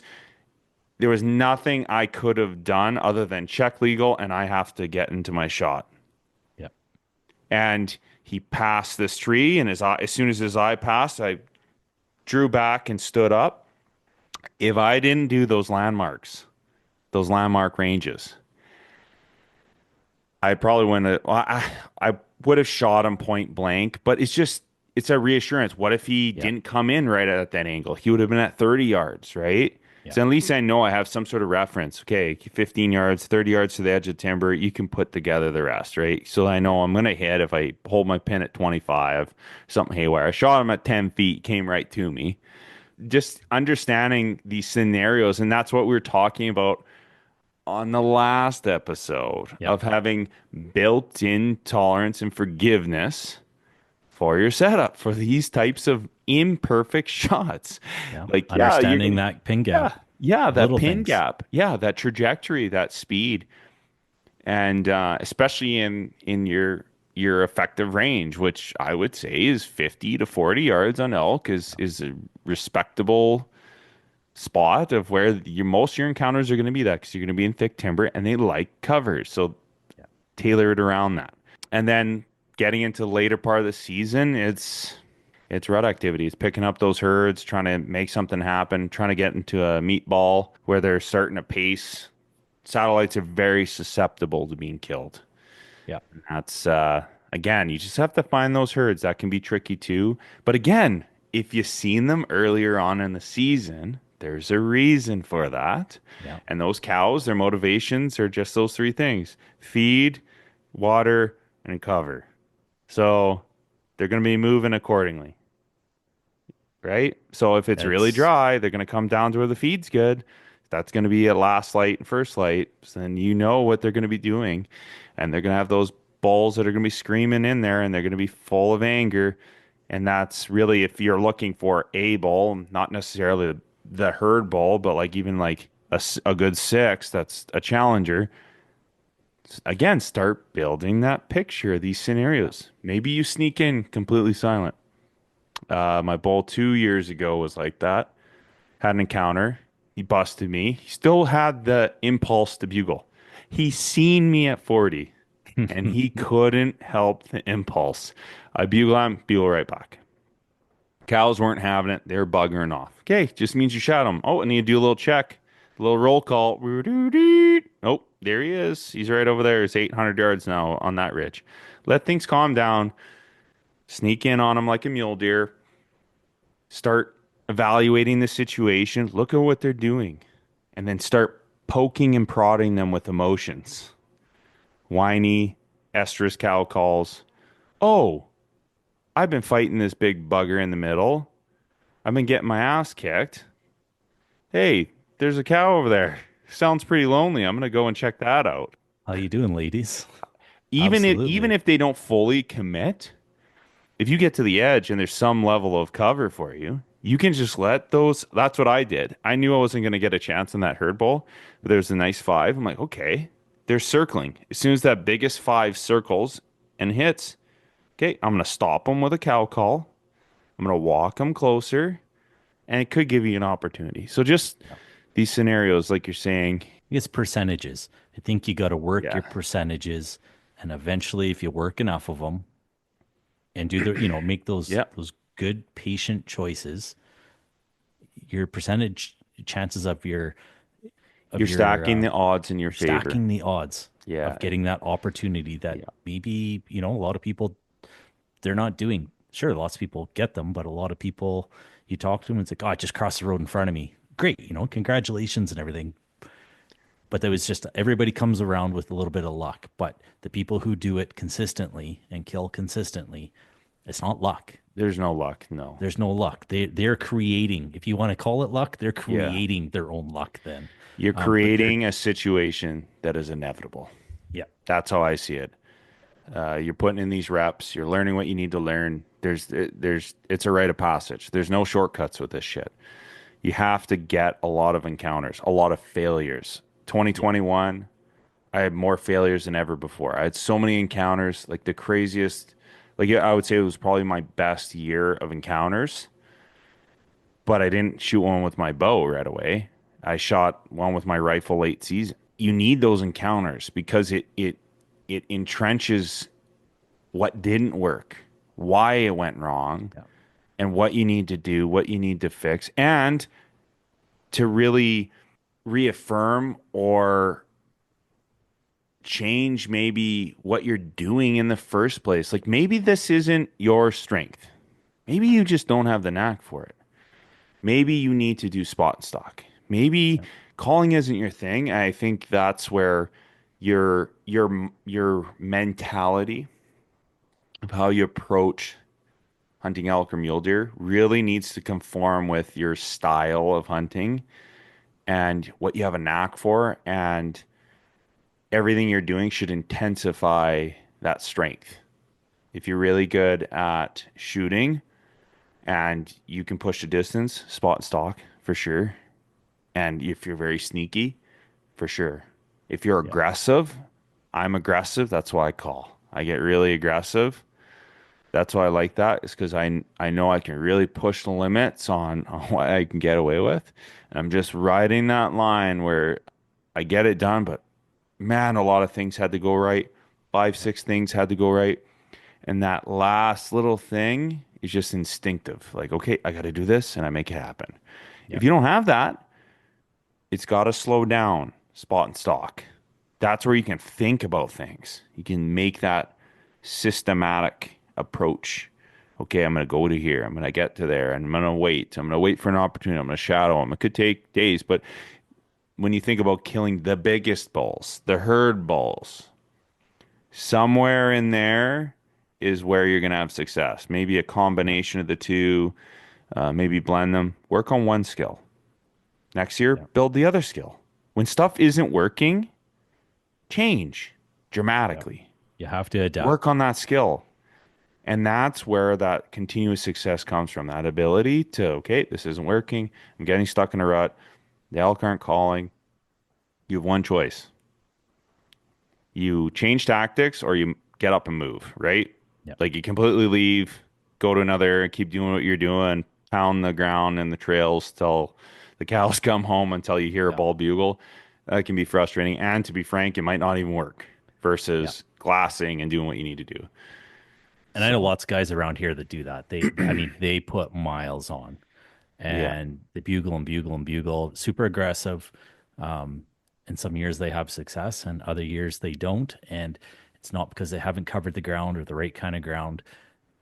nothing I could have done other than check legal, and I have to get into my shot. Yep. And he passed this tree, and as soon as his eye passed, I drew back and stood up. If I didn't do those landmark ranges, I probably wouldn't have, I would have shot him point blank, but it's a reassurance. What if he didn't come in right at that angle? He would have been at 30 yards, right? So at least I know I have some sort of reference. Okay, 15 yards, 30 yards to the edge of timber, you can put together the rest, right? So I know I'm going to hit if I hold my pin at 25, something haywire. I shot him at 10 feet, came right to me. Just understanding these scenarios, and that's what we were talking about on the last episode of having built-in tolerance and forgiveness for your setup for these types of imperfect shots. Like understanding that pin gap. That Little pin things. gap. Yeah, that trajectory, that speed. And especially in your effective range, which I would say is 50 to 40 yards on elk is a respectable spot of where most of your encounters are going to be that, because you're going to be in thick timber and they like covers. So tailor it around that. And then getting into the later part of the season, it's rut activity. It's picking up those herds, trying to make something happen, trying to get into a meatball where they're starting to pace. Satellites are very susceptible to being killed. Yeah. And that's, again, you just have to find those herds. That can be tricky too. But again, if you've seen them earlier on in the season, there's a reason for that. Yeah. And those cows, their motivations are just those three things: feed, water, and cover. So they're going to be moving accordingly. Right? So if it's really dry, they're going to come down to where the feed's good. That's going to be at last light and first light. So then you know what they're going to be doing. And they're going to have those bulls that are going to be screaming in there, and they're going to be full of anger. And that's really, if you're looking for a bull, not necessarily the herd bull, but like even like a good 6 that's a challenger. Again, start building that picture, these scenarios. Maybe you sneak in completely silent. My bull 2 years ago was like that. Had an encounter. He busted me. He still had the impulse to bugle. He seen me at 40, and he couldn't help the impulse. I bugle him, bugle right back. Cows weren't having it. They were buggering off. Okay, just means you shot him. Oh, and you do a little check, a little roll call. Oh, there he is. He's right over there. It's 800 yards now on that ridge. Let things calm down. Sneak in on him like a mule deer. Start evaluating the situation. Look at what they're doing. And then start poking and prodding them with emotions. Whiny, estrus cow calls. Oh, I've been fighting this big bugger in the middle. I've been getting my ass kicked. Hey, there's a cow over there. Sounds pretty lonely. I'm going to go and check that out. How you doing, ladies? Even Absolutely. if they don't fully commit, if you get to the edge and there's some level of cover for you, you can just let those. That's what I did. I knew I wasn't going to get a chance in that herd bull, but there's a nice 5. I'm like, okay, they're circling. As soon as that biggest 5 circles and hits, okay, I'm going to stop them with a cow call. I'm going to walk them closer, and it could give you an opportunity. So just these scenarios, like you're saying. It's percentages. I think you got to work your percentages, and eventually, if you work enough of them, and do the, make those good patient choices, your percentage chances of you're stacking the odds in your favor. Stacking the odds Yeah. of getting that opportunity that maybe, a lot of people, they're not doing. Sure, lots of people get them, but a lot of people, you talk to them and it's like, oh, I just crossed the road in front of me. Great, congratulations and everything. But there was just, everybody comes around with a little bit of luck. But the people who do it consistently and kill consistently, it's not luck. There's no luck. No. There's no luck. They're creating, if you want to call it luck, they're creating their own luck then. You're creating a situation that is inevitable. Yeah. That's how I see it. You're putting in these reps. You're learning what you need to learn. It's a rite of passage. There's no shortcuts with this shit. You have to get a lot of encounters, a lot of failures. 2021, I had more failures than ever before. I had so many encounters, like the craziest. Like I would say it was probably my best year of encounters. But I didn't shoot one with my bow right away. I shot one with my rifle late season. You need those encounters because it entrenches what didn't work, why it went wrong, and what you need to do, what you need to fix, and to really reaffirm or change maybe what you're doing in the first place. Like maybe this isn't your strength. Maybe you just don't have the knack for it. Maybe you need to do spot and stock. Maybe calling isn't your thing. I think that's where your mentality of how you approach hunting elk or mule deer really needs to conform with your style of hunting and what you have a knack for, and everything you're doing should intensify that strength. If you're really good at shooting and you can push the distance, spot and stalk for sure. And if you're very sneaky, for sure. If you're aggressive, I'm aggressive. That's why I call. I get really aggressive. That's why I like that. Is because I know I can really push the limits on what I can get away with. And I'm just riding that line where I get it done, but man, a lot of things had to go right. 5, 6 things had to go right. And that last little thing is just instinctive. Like, okay, I got to do this, and I make it happen. If you don't have that, it's got to slow down, spot and stalk. That's where you can think about things. You can make that systematic approach. Okay, I'm going to go to here. I'm going to get to there, and I'm going to wait. I'm going to wait for an opportunity. I'm going to shadow them. It could take days, but when you think about killing the biggest bulls, the herd bulls, somewhere in there is where you're going to have success. Maybe a combination of the two, maybe blend them. Work on one skill. Next year, build the other skill. When stuff isn't working, change dramatically. You have to adapt. Work on that skill. And that's where that continuous success comes from, that ability to, okay, this isn't working. I'm getting stuck in a rut. The elk aren't calling. You have one choice. You change tactics or you get up and move, right? Yep. Like you completely leave, go to another area, keep doing what you're doing, pound the ground and the trails till the cows come home, until you hear a ball bugle. That can be frustrating. And to be frank, it might not even work versus glassing and doing what you need to do. And I know lots of guys around here that do that. They put miles on, and they bugle and bugle and bugle, super aggressive. And some years they have success, and other years they don't. And it's not because they haven't covered the ground or the right kind of ground.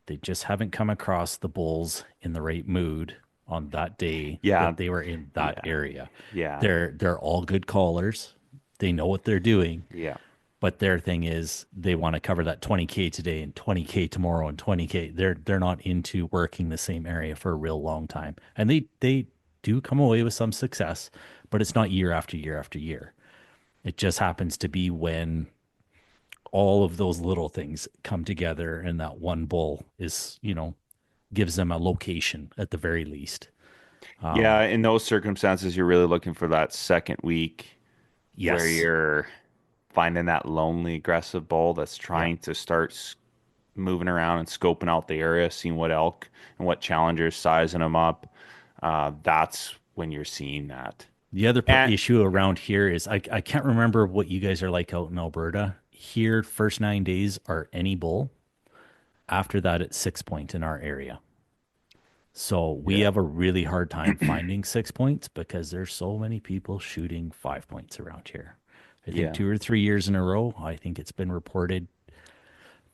They just haven't come across the bulls in the right mood on that day that they were in that area. Yeah. They're all good callers. They know what they're doing. Yeah. But their thing is they want to cover that 20K today and 20K tomorrow and 20K. They're not into working the same area for a real long time. And they do come away with some success, but it's not year after year after year. It just happens to be when all of those little things come together and that one bull is, gives them a location at the very least. In those circumstances, you're really looking for that second week where you're finding that lonely, aggressive bull that's trying to start moving around and scoping out the area, seeing what elk and what challengers, sizing them up. That's when you're seeing that. The other issue around here is I can't remember what you guys are like out in Alberta. Here, first 9 days are any bull. After that, it's 6 point in our area. So we have a really hard time finding 6 points because there's so many people shooting 5 points around here. I think 2 or 3 years in a row, I think it's been reported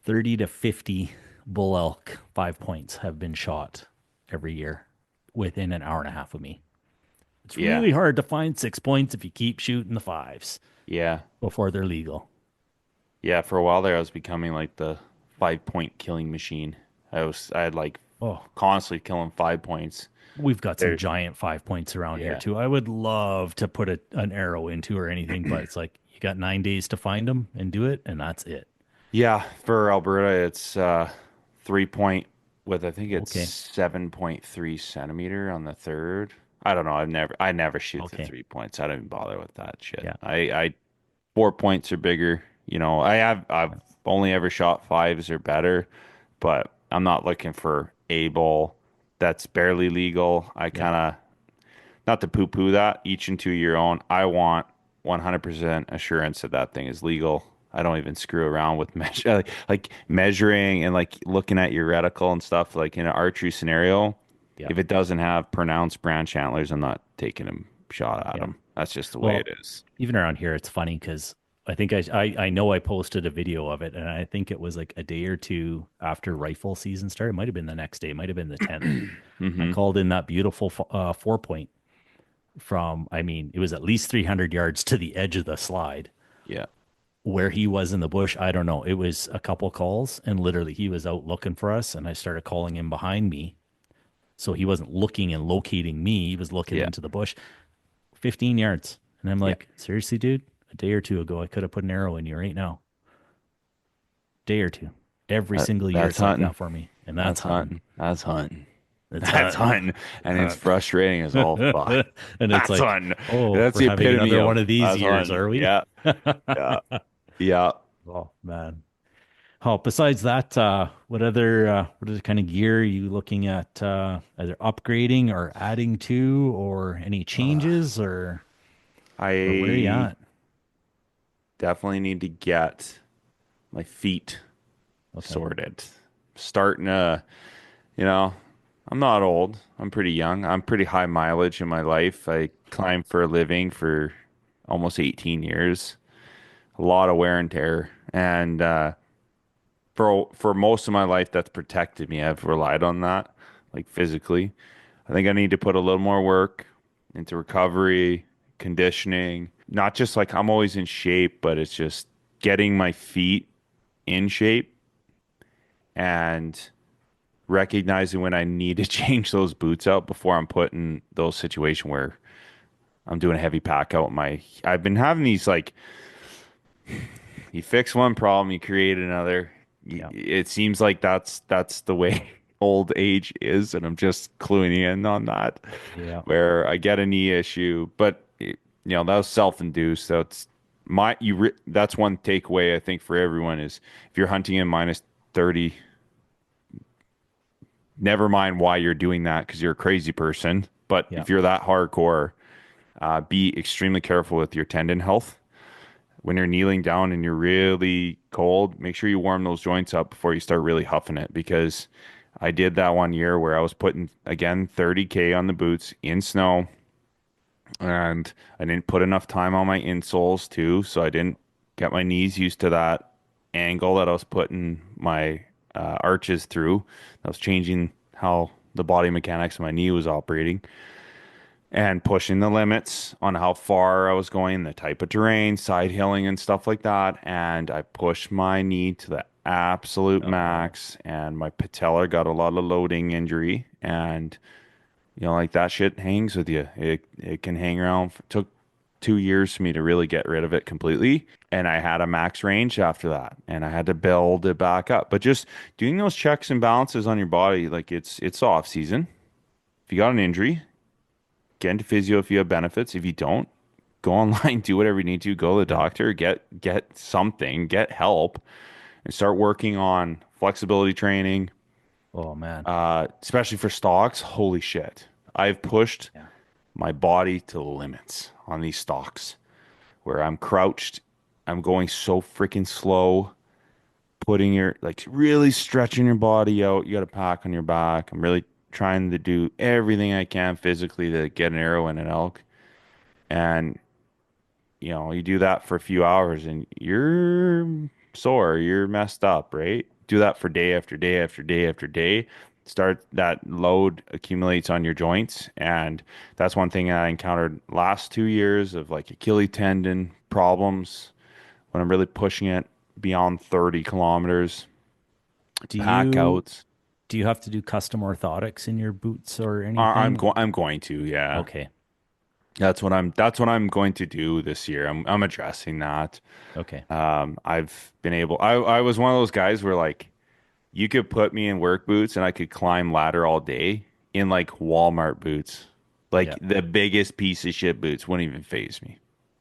30 to 50 bull elk 5 points have been shot every year within an hour and a half of me. It's really hard to find 6 points if you keep shooting the fives. Yeah. Before they're legal. Yeah, for a while there, I was becoming like the 5 point killing machine. I had constantly killing 5 points. We've got some giant 5 points around here too. I would love to put an arrow into or anything, but it's like you got 9 days to find them and do it, and that's it. Yeah, for Alberta, it's 3 point with I think it's 7.3 centimeter on the third. I don't know. I never shoot the 3 points. I don't even bother with that shit. Yeah. I 4 points are bigger. I've only ever shot fives or better, but I'm not looking for a bull that's barely legal. I kind of, not to poo-poo that, each and to your own. I want 100% assurance that thing is legal. I don't even screw around with like measuring and like looking at your reticle and stuff. Like in an archery scenario, if it doesn't have pronounced branch antlers, I'm not taking a shot at them. That's just the way it is. Even around here, it's funny because I think I know I posted a video of it, and I think it was like a day or two after rifle season started. It might have been the next day. It might have been the 10th. I called in that beautiful 4 point from, I mean, it was at least 300 yards to the edge of the slide. Yeah. Where he was in the bush, I don't know. It was a couple calls, and literally he was out looking for us, and I started calling him behind me. So he wasn't looking and locating me. He was looking into the bush. 15 yards. And I'm like, seriously, dude? A day or two ago, I could have put an arrow in you right now. Day or two. Every single year it's like that for me. And that's hunting. That's hunting. That's hunting. And it's frustrating as all fuck. And it's that's like, hunting. oh, that's we're the having epitome another of one of these that's years, hunting. are we? Yeah. Yeah. Yeah. Oh, man. Oh, besides that, what other kind of gear are you looking at either upgrading or adding to, or any changes, or where are you at? Definitely need to get my feet sorted. Starting to, I'm not old. I'm pretty young. I'm pretty high mileage in my life. I climbed for a living for almost 18 years. A lot of wear and tear. And for most of my life, that's protected me. I've relied on that, like physically. I think I need to put a little more work into recovery, conditioning. Not just like I'm always in shape, but it's just getting my feet in shape and recognizing when I need to change those boots out before I'm put in those situations where I'm doing a heavy pack out. I've been having these like, you fix one problem, you create another. It seems like that's the way old age is, and I'm just cluing in on that. Yeah. Where I get a knee issue, but that was self-induced. So it's that's one takeaway I think for everyone is if you're hunting in minus 30, never mind why you're doing that because you're a crazy person. But if you're that hardcore, be extremely careful with your tendon health. When you're kneeling down and you're really cold, make sure you warm those joints up before you start really huffing it, because I did that one year where I was putting, again, 30K on the boots in snow, and I didn't put enough time on my insoles too, so I didn't get my knees used to that angle that I was putting my arches through. I was changing how the body mechanics of my knee was operating and pushing the limits on how far I was going, the type of terrain, side hilling and stuff like that. And I pushed my knee to the absolute max, and my patella got a lot of loading injury. And, like that shit hangs with you. It can hang around. It took 2 years for me to really get rid of it completely. And I had a max range after that, and I had to build it back up. But just doing those checks and balances on your body, like it's off season. If you got an injury, get into physio if you have benefits. If you don't, go online, do whatever you need to. Go to the doctor, get something, get help, and start working on flexibility training. Oh man, especially for stocks. Holy shit, I've pushed my body to the limits on these stocks, where I'm crouched, I'm going so freaking slow, putting really stretching your body out. You got a pack on your back. I'm really trying to do everything I can physically to get an arrow in an elk. And, you do that for a few hours and you're sore, you're messed up, right? Do that for day after day after day after day. That load accumulates on your joints. And that's one thing I encountered last 2 years of like Achilles tendon problems when I'm really pushing it beyond 30 kilometers. Pack outs. Do you have to do custom orthotics in your boots or anything? I'm going to, yeah. Okay. That's what I'm going to do this year. I'm addressing that. Okay. I've been able. I was one of those guys where like you could put me in work boots and I could climb ladder all day in like Walmart boots, like the biggest piece of shit boots wouldn't even faze me.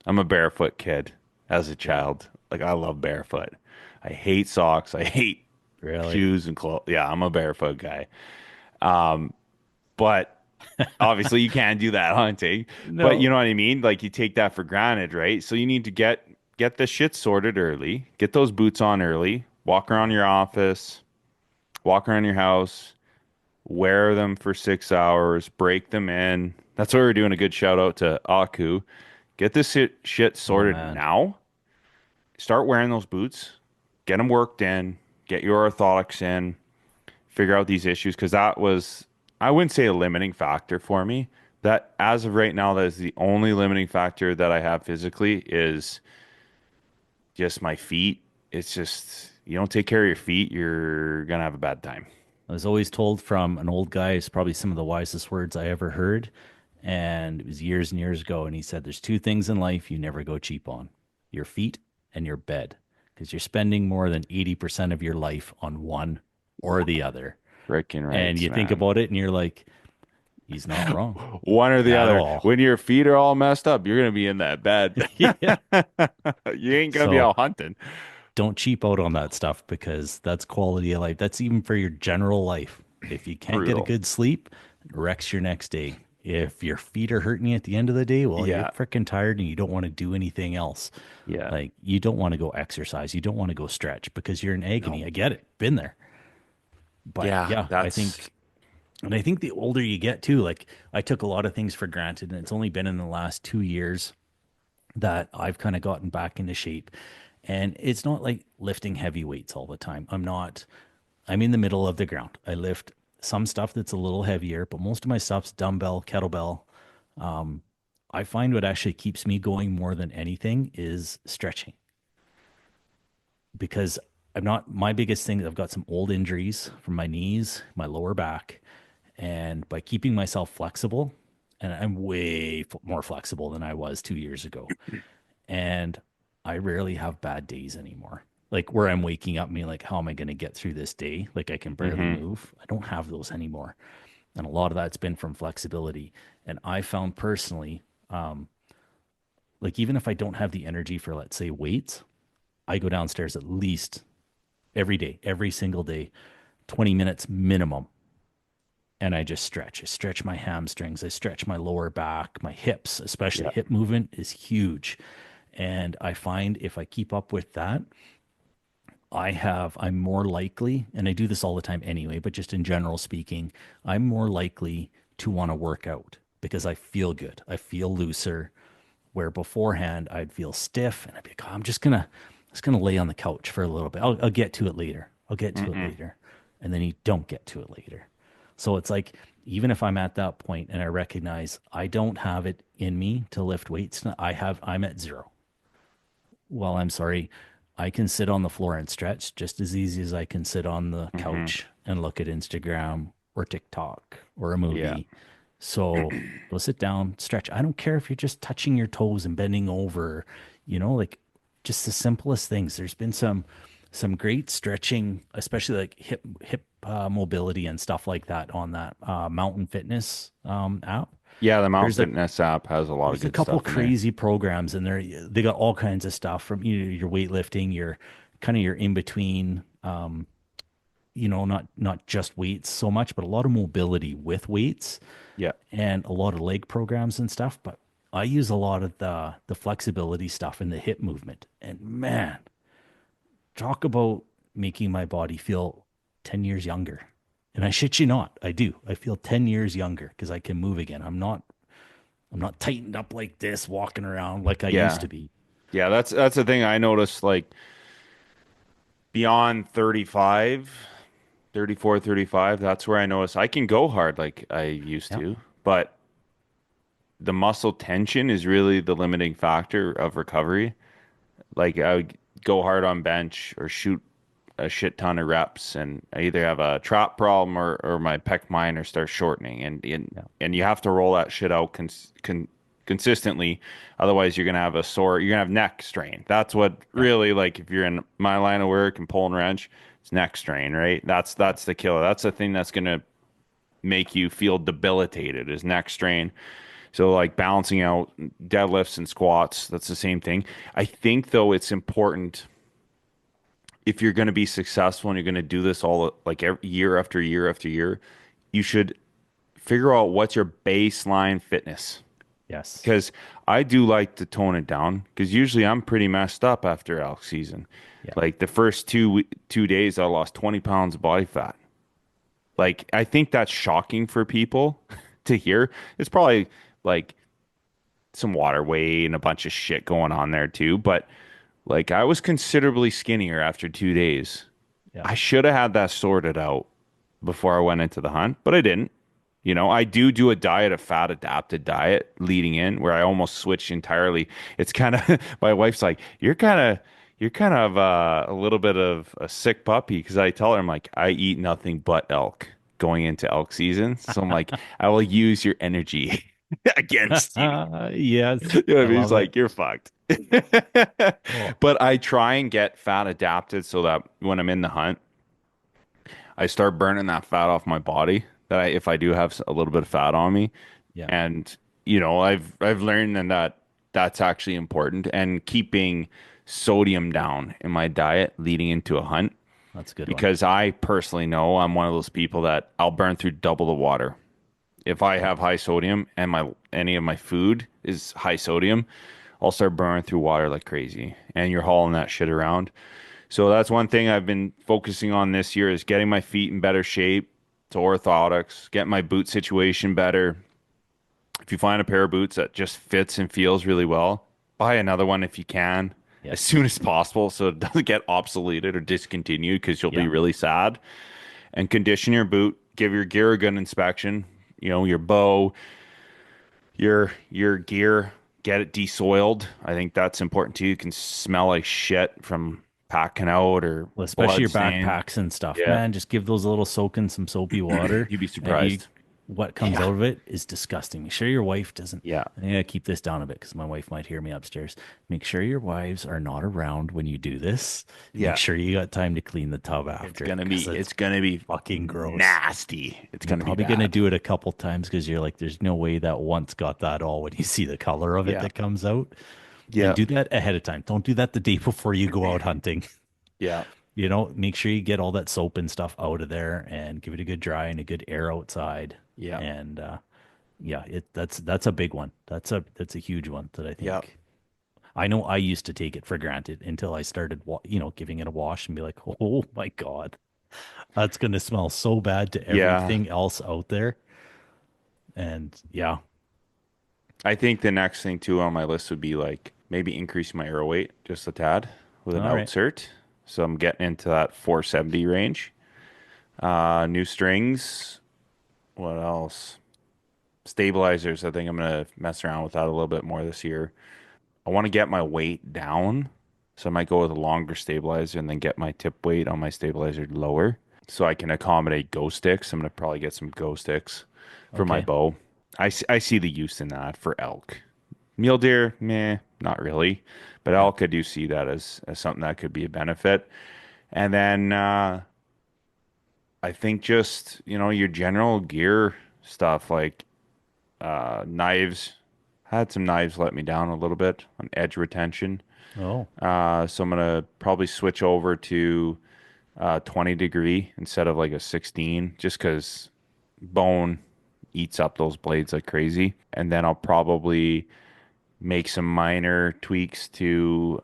I'm a barefoot kid as a child. Like I love barefoot. I hate socks. I hate shoes and clothes. Yeah, I'm a barefoot guy. But obviously you can't do that hunting. No. But you know what I mean? Like you take that for granted, right? So you need to get the shit sorted early. Get those boots on early. Walk around your office. Walk around your house. Wear them for 6 hours. Break them in. That's why we're doing a good shout out to Aku. Get this shit sorted now. Start wearing those boots. Get them worked in. Get your orthotics in, figure out these issues, because that was, I wouldn't say a limiting factor for me, That as of right now, that is the only limiting factor that I have physically is just my feet. It's just you don't take care of your feet, you're gonna have a bad time. I was always told from an old guy, it's probably some of the wisest words I ever heard. And it was years and years ago. And he said, there's two things in life you never go cheap on: your feet and your bed. Because you're spending more than 80% of your life on one or the other. Freaking right, And you think man. about it and you're like, he's not wrong One or the at other. all. When your feet are all messed up, you're gonna be in that bed. Yeah. You ain't gonna be So out hunting. don't cheap out on that stuff because that's quality of life. That's even for your general life. If you can't get a Brutal. good sleep, it wrecks your next day. If your feet are hurting you at the end of the day, well, you're Yeah. freaking tired and you don't want to do anything else. Yeah. Like you don't want to go exercise. You don't want to go stretch because you're in agony. I get it. Been there. But yeah, I think, and I think the older you get too, like I took a lot of things for granted, and it's only been in the last 2 years that I've kind of gotten back into shape. And it's not like lifting heavy weights all the time. I'm in the middle of the ground. I lift some stuff that's a little heavier, but most of my stuff's dumbbell, kettlebell. I find what actually keeps me going more than anything is stretching, because my biggest thing, I've got some old injuries from my knees, my lower back. And by keeping myself flexible, and I'm way more flexible than I was 2 years ago, and I rarely have bad days anymore. Like where I'm waking up and being like, how am I going to get through this day? Like I can barely move. I don't have those anymore. And a lot of that's been from flexibility. And I found personally, like even if I don't have the energy for, let's say, weights, I go downstairs at least every day, every single day, 20 minutes minimum. And I just stretch. I stretch my hamstrings. I stretch my lower back, my hips, especially hip movement is huge. And I find if I keep up with that, I'm more likely, and I do this all the time anyway, but just in general speaking, I'm more likely to want to work out because I feel good. I feel looser. Where beforehand I'd feel stiff and I'd be like, oh, I'm just gonna lay on the couch for a little bit. I'll get to it later. I'll get to it later. And then you don't get to it later. So it's like, even if I'm at that point and I recognize I don't have it in me to lift weights, I'm at zero. Well, I'm sorry. I can sit on the floor and stretch just as easy as I can sit on the couch and look at Instagram or TikTok or a movie. Yeah. So go sit down, stretch. I don't care if you're just touching your toes and bending over, like just the simplest things. There's been some great stretching, especially like hip mobility and stuff like that on that Mountain Fitness app. Yeah, the Mount There's Fitness app has a lot of There's a good couple stuff in there. crazy programs in there. They got all kinds of stuff from your weightlifting, your kind of your in between, not just weights so much, but a lot of mobility with weights. Yeah. And a lot of leg programs and stuff. But I use a lot of the flexibility stuff and the hip movement. And man, talk about making my body feel 10 years younger. And I shit you not, I do. I feel 10 years younger because I can move again. I'm not tightened up like this, walking around like I used to be. Yeah, that's the thing I noticed, like beyond 35, 34, 35, that's where I notice I can go hard like I used to, but the muscle tension is really the limiting factor of recovery. Like I would go hard on bench or shoot a shit ton of reps, and I either have a trap problem or my pec minor starts shortening, and you have to roll that shit out consistently. Otherwise, you're gonna have you're gonna have neck strain. That's what really, like, if you're in my line of work and pulling wrench, it's neck strain, right? That's the killer. That's the thing that's gonna make you feel debilitated is neck strain. So like balancing out deadlifts and squats, that's the same thing. I think though it's important, if you're going to be successful and you're going to do this all like year after year after year, you should figure out what's your baseline fitness. Yes. Because I do like to tone it down, because usually I'm pretty messed up after elk season. Yeah. Like the first 2 days, I lost 20 pounds of body fat. Like, I think that's shocking for people to hear. It's probably like some water weight and a bunch of shit going on there too. But like, I was considerably skinnier after 2 days. Yeah. I should have had that sorted out before I went into the hunt, but I didn't. You know, I do a diet, a fat adapted diet leading in where I almost switch entirely. It's kind of my wife's like, you're kind of a little bit of a sick puppy because I tell her I'm like, I eat nothing but elk going into elk season. So I'm like, I will use your energy against you. Yes. You know what I I mean? He's love it. like, you're fucked. But I try and get fat adapted so that when I'm in the hunt, I start burning that fat off my body that if I do have a little bit of fat on me. Yeah. And I've learned that that's actually important and keeping sodium down in my diet leading into a hunt That's a good one. because I personally know I'm one of those people that I'll burn through double the water. If I have high sodium and any of my food is high sodium, I'll start burning through water like crazy. And you're hauling that shit around. So that's one thing I've been focusing on this year is getting my feet in better shape to orthotics, getting my boot situation better. If you find a pair of boots that just fits and feels really well, buy another one if you can Yeah. as soon as possible so it doesn't get obsoleted or discontinued because you'll Yeah. be really sad. And condition your boot, give your gear a good inspection, your bow, your gear, get it desoiled. I think that's important too. You can smell like shit from packing out or Well, especially your blood stain. backpacks and stuff, Yeah. man. Just give those a little soak in some soapy water. You'd be and surprised. what comes Yeah. out of it is disgusting. Make sure your wife doesn't. Yeah. I think I keep this down a bit because my wife might hear me upstairs. Make sure your wives are not around when you do this. Yeah. Make sure you got time to clean the tub after. It's gonna be fucking gross. nasty. It's You're gonna probably be gonna bad. do it a couple times because you're like, there's no way that once got that all when you see the color of it Yeah. that comes out. Yeah. And do that ahead of time. Don't do that the day before you go out hunting. Yeah. Make sure you get all that soap and stuff out of there and give it a good dry and a good air outside. Yeah. And that's a big one. That's a huge one that I think. Yeah. I know I used to take it for granted until I started, giving it a wash and be like, oh my God, that's going to smell so bad to Yeah. everything else out there. And yeah, I think the next thing too on my list would be like maybe increasing my arrow weight just a tad with an All right. outsert. So I'm getting into that 470 range. New strings. What else? Stabilizers. I think I'm gonna mess around with that a little bit more this year. I want to get my weight down. So I might go with a longer stabilizer and then get my tip weight on my stabilizer lower so I can accommodate go sticks. I'm gonna probably get some go sticks for my Okay. bow. I see the use in that for elk. Mule deer, meh, not really. But elk, I do see that as something that could be a benefit. And then I think just, your general gear stuff like knives. Had some knives let me down a little bit on edge retention. oh, So I'm gonna probably switch over to 20 degree instead of like a 16, just because bone eats up those blades like crazy. And then I'll probably make some minor tweaks to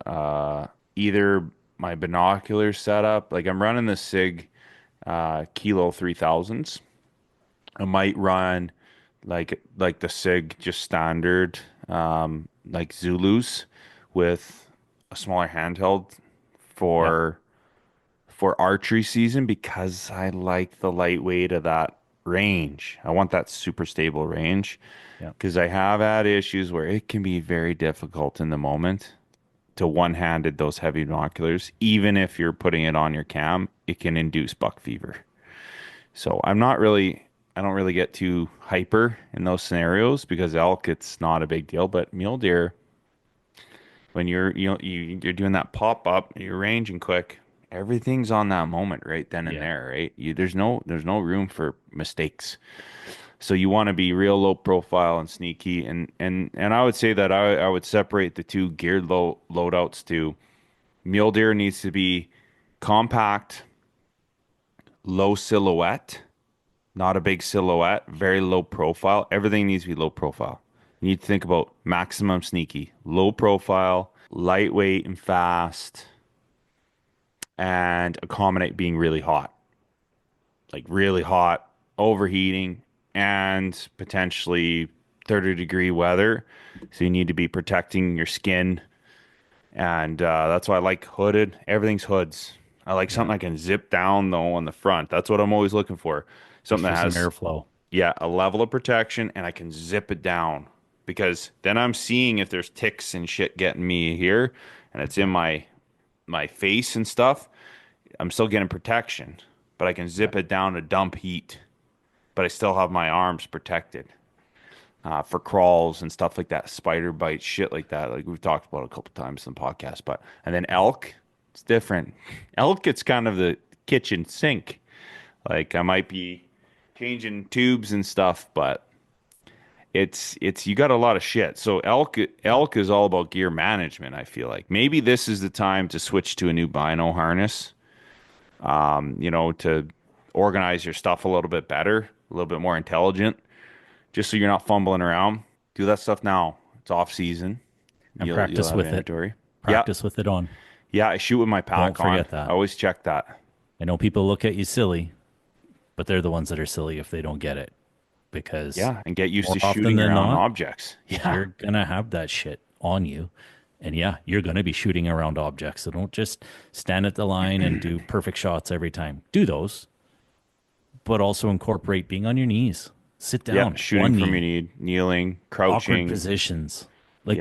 either my binocular setup. Like I'm running the SIG Kilo 3000s. I might run like the SIG just standard like Zulus with a smaller handheld for archery season because I like the lightweight of that range. I want that super stable range Yeah. because I have had issues where it can be very difficult in the moment to one-handed those heavy binoculars. Even if you're putting it on your cam, it can induce buck fever. So I don't really get too hyper in those scenarios because elk, it's not a big deal, but mule deer, when you're doing that pop up, you're ranging quick, everything's on that moment right then and Yeah. there, right? There's no room for mistakes. So you want to be real low profile and sneaky, and I would say that I would separate the two geared loadouts to mule deer needs to be compact, low silhouette, not a big silhouette, very low profile. Everything needs to be low profile. You need to think about maximum sneaky, low profile, lightweight and fast, and accommodate being really hot. Like really hot, overheating, and potentially 30-degree weather. So you need to be protecting your skin. And that's why I like hooded. Everything's hoods. I like something I can zip down though on the front. That's what I'm always looking for. Something that for has some airflow. Yeah, a level of protection, and I can zip it down because then I'm seeing if there's ticks and shit getting me here, and it's in my face and stuff. I'm still getting protection, but I can zip it down to dump heat, but I still have my arms protected for crawls and stuff like that, spider bites, shit like that. Like we've talked about a couple times in the podcast. But and then elk, it's different. Elk, it's kind of the kitchen sink. Like I might be changing tubes and stuff, but it's you got a lot of shit. So elk is all about gear management. I feel like maybe this is the time to switch to a new bino harness. To organize your stuff a little bit better, a little bit more intelligent, just so you're not fumbling around. Do that stuff now. It's off season. And practice with it. Practice with it on. Yeah, I shoot with my pack on. Don't forget that. I always check that. I know people look at you silly, but they're the ones that are silly if they don't get it. Because and get used to more often shooting than around not, objects. Yeah, you're gonna have that shit on you. And yeah, you're going to be shooting around objects. So don't just stand at the line and do perfect shots every time. Do those, but also incorporate being on your knees. Sit down. Yeah, shooting from your knee, kneeling, crouching. Awkward positions.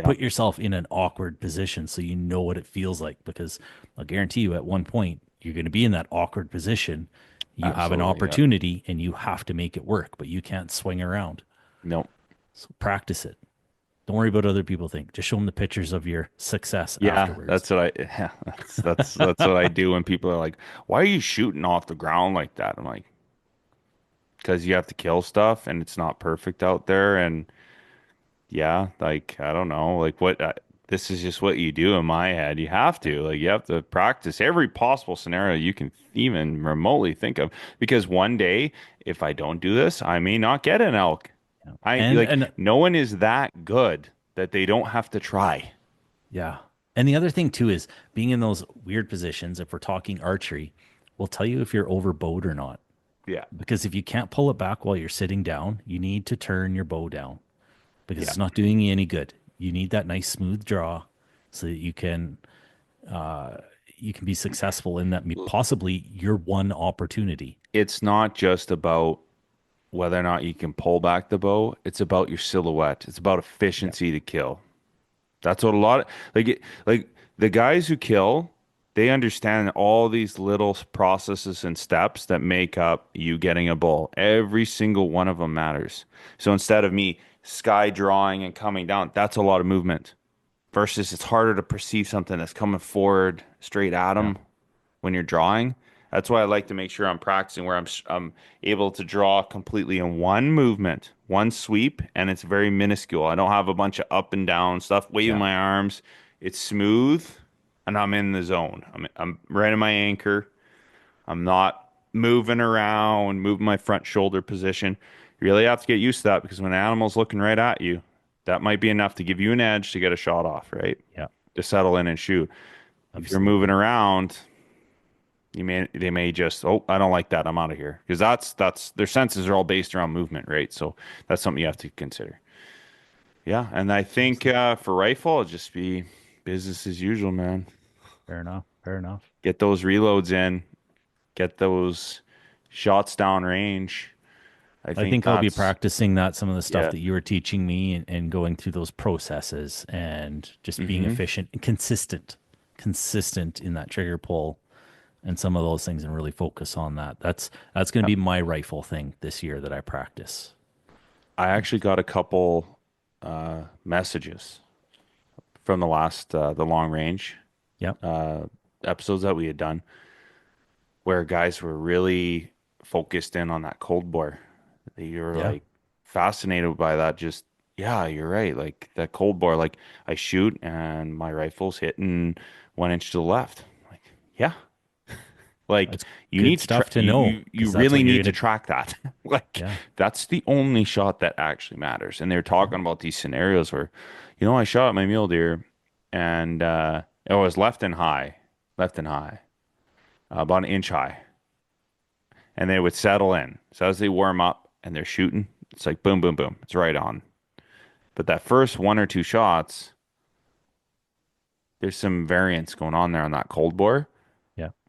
Put yourself in an awkward position so you know what it feels like. Because I'll guarantee you at one point, you're going to be in that awkward position. You have an opportunity and you have to make it work, but you can't swing around. Nope. So practice it. Don't worry about what other people think. Just show them the pictures of your success afterwards. That's what I do when people are like, "Why are you shooting off the ground like that?" I'm like, "Because you have to kill stuff, and it's not perfect out there." And I don't know, this is just what you do in my head. You have to practice every possible scenario you can even remotely think of. Because one day, if I don't do this, I may not get an elk. No one is that good that they don't have to try. Yeah. And the other thing too is being in those weird positions, if we're talking archery, will tell you if you're overbowed or not. Yeah. Because if you can't pull it back while you're sitting down, you need to turn your bow down because it's not doing you any good. You need that nice smooth draw so that you can be successful in that possibly your one opportunity. It's not just about whether or not you can pull back the bow. It's about your silhouette. It's about efficiency to kill. That's what a lot of like the guys who kill, they understand all these little processes and steps that make up you getting a bull. Every single one of them matters. So instead of me sky drawing and coming down, that's a lot of movement. Versus it's harder to perceive something that's coming forward straight at them when you're drawing. That's why I like to make sure I'm practicing where I'm able to draw completely in one movement, one sweep, and it's very minuscule. I don't have a bunch of up and down stuff, waving my arms. It's smooth, and I'm in the zone. I'm right in my anchor. I'm not moving around, moving my front shoulder position. You really have to get used to that because when an animal's looking right at you, that might be enough to give you an edge to get a shot off, right? Yeah. To settle in and shoot. If you're moving around, they may just, I don't like that, I'm out of here, because that's their senses are all based around movement, right? So that's something you have to consider. Yeah, and I think for rifle, it'll just be business as usual, man. Fair enough. Get those reloads in, get those shots down range. I think I'll be practicing some of the stuff that you were teaching me, and going through those processes and just being efficient and consistent in that trigger pull and some of those things, and really focus on that. That's going to be my rifle thing this year that I practice. I actually got a couple messages from the last the long range episodes that we had done, where guys were really focused in on that cold bore. They were like fascinated by that. Just you're right. Like that cold bore. Like I shoot and my rifle's hitting 1 inch to the left. Like like that's you need stuff to know. You really need to track that. That's the only shot that actually matters. And they're talking about these scenarios where, I shot at my mule deer and it was left and high, about an inch high. And they would settle in. So as they warm up and they're shooting, it's like boom, boom, boom. It's right on. But that first one or two shots, there's some variance going on there on that cold bore.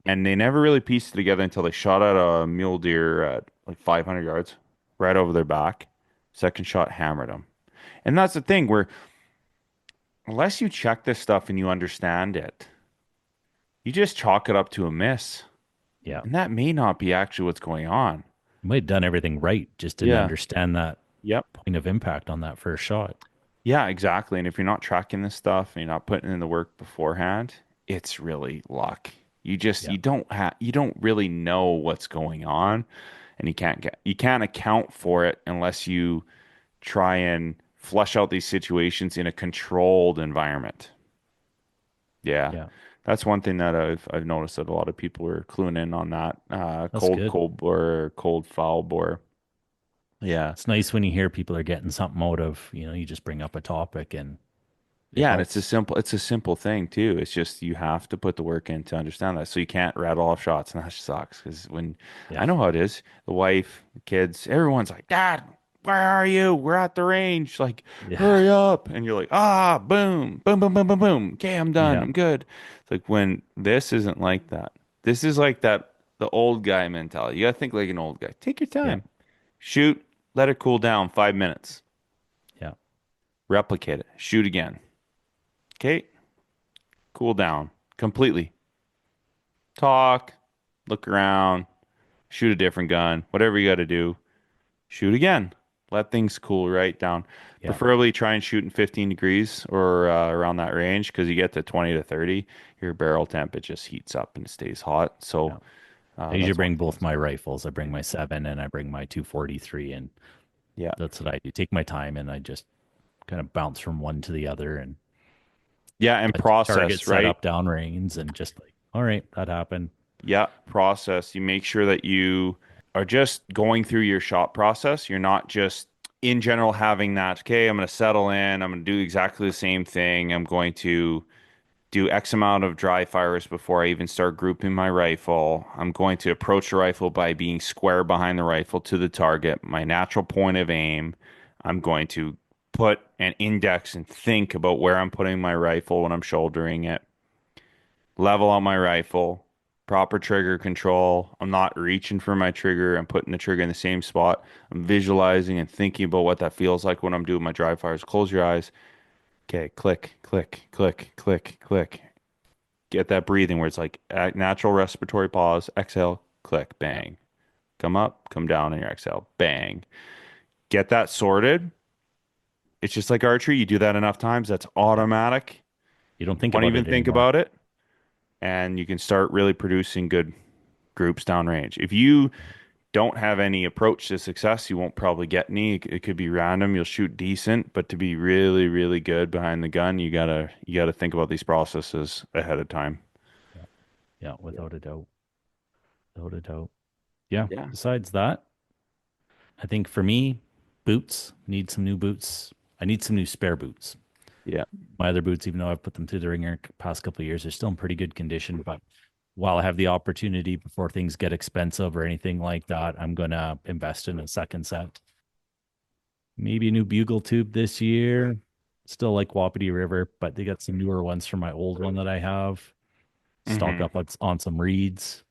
And they never really pieced it together until they shot at a mule deer at like 500 yards. right over their back. Second shot hammered them. And that's the thing where unless you check this stuff and you understand it, you just chalk it up to a miss. Yeah. And that may not be actually what's going on. You might have done everything right, just didn't Yeah. understand that Yep. point of impact on that first shot. Yeah, exactly. And if you're not tracking this stuff and you're not putting in the work beforehand, it's really luck. You just you don't really know what's going on, and you can't account for it unless you try and flush out these situations in a controlled environment. Yeah. Yeah. That's one thing that I've noticed that a lot of people are cluing in on that. That's Cold good. cold bore, cold foul bore. Yeah. It's nice when you hear people are getting something out of, you just bring up a topic and Yeah, and helps. it's a simple thing too. It's just you have to put the work in to understand that. So you can't rattle off shots, and that sucks. Because when Yeah. I know how it is, the wife, the kids, everyone's like, "Dad, where are you? We're at the range. Like, Yeah. hurry up!" And you're like, boom, boom, boom, boom, boom, boom. Okay, I'm done. Yeah. I'm good. It's like when this isn't like that. This is like that the old guy mentality. You gotta think like an old guy. Take your time. Shoot. Let it cool down 5 minutes. Yeah. Replicate it. Shoot again. Okay. Cool down completely. Talk, look around, shoot a different gun, whatever you got to do. Shoot again. Let things cool right down. Yeah. Preferably try and shoot in 15 degrees or around that range because you get to 20 to 30, your barrel temp, it just heats up and it stays hot. So I usually that's bring both my rifles. I bring my 7 and I bring my 243, and yeah. that's what I do. Take my time and I just kind of bounce from one to the other and Yeah, and target process, set right? up down range and just like, all right, that happened. Yeah, process. You make sure that you are just going through your shot process. You're not just in general having that, okay, I'm going to settle in. I'm going to do exactly the same thing. I'm going to do X amount of dry fires before I even start grouping my rifle. I'm going to approach the rifle by being square behind the rifle to the target, my natural point of aim. I'm going to put an index and think about where I'm putting my rifle when I'm shouldering it. Level out my rifle, proper trigger control. I'm not reaching for my trigger. I'm putting the trigger in the same spot. I'm visualizing and thinking about what that feels like when I'm doing my dry fires. Close your eyes. Okay, click, click, click, click, click. Get that breathing where it's like natural respiratory pause, exhale, click, bang. Come up, come down on your exhale, bang. Get that sorted. It's just like archery. You do that enough times, that's automatic. You don't think Don't about even it think anymore. about it. And you can start really producing good groups downrange. If you don't have any approach to success, you won't probably get any. It could be random. You'll shoot decent, but to be really, really good behind the gun, you gotta think about these processes ahead of time. Yeah, without a doubt. Without a doubt. Yeah. Yeah. Besides that, I think for me, boots, need some new boots. I need some new spare boots. Yeah. My other boots, even though I've put them through the ringer past couple of years, are still in pretty good condition. But while I have the opportunity before things get expensive or anything like that, I'm going to invest in a second set. Maybe a new bugle tube this year. Still like Wapiti River, but they got some newer ones from my old one that I have. Stock Mhm. up on some reeds.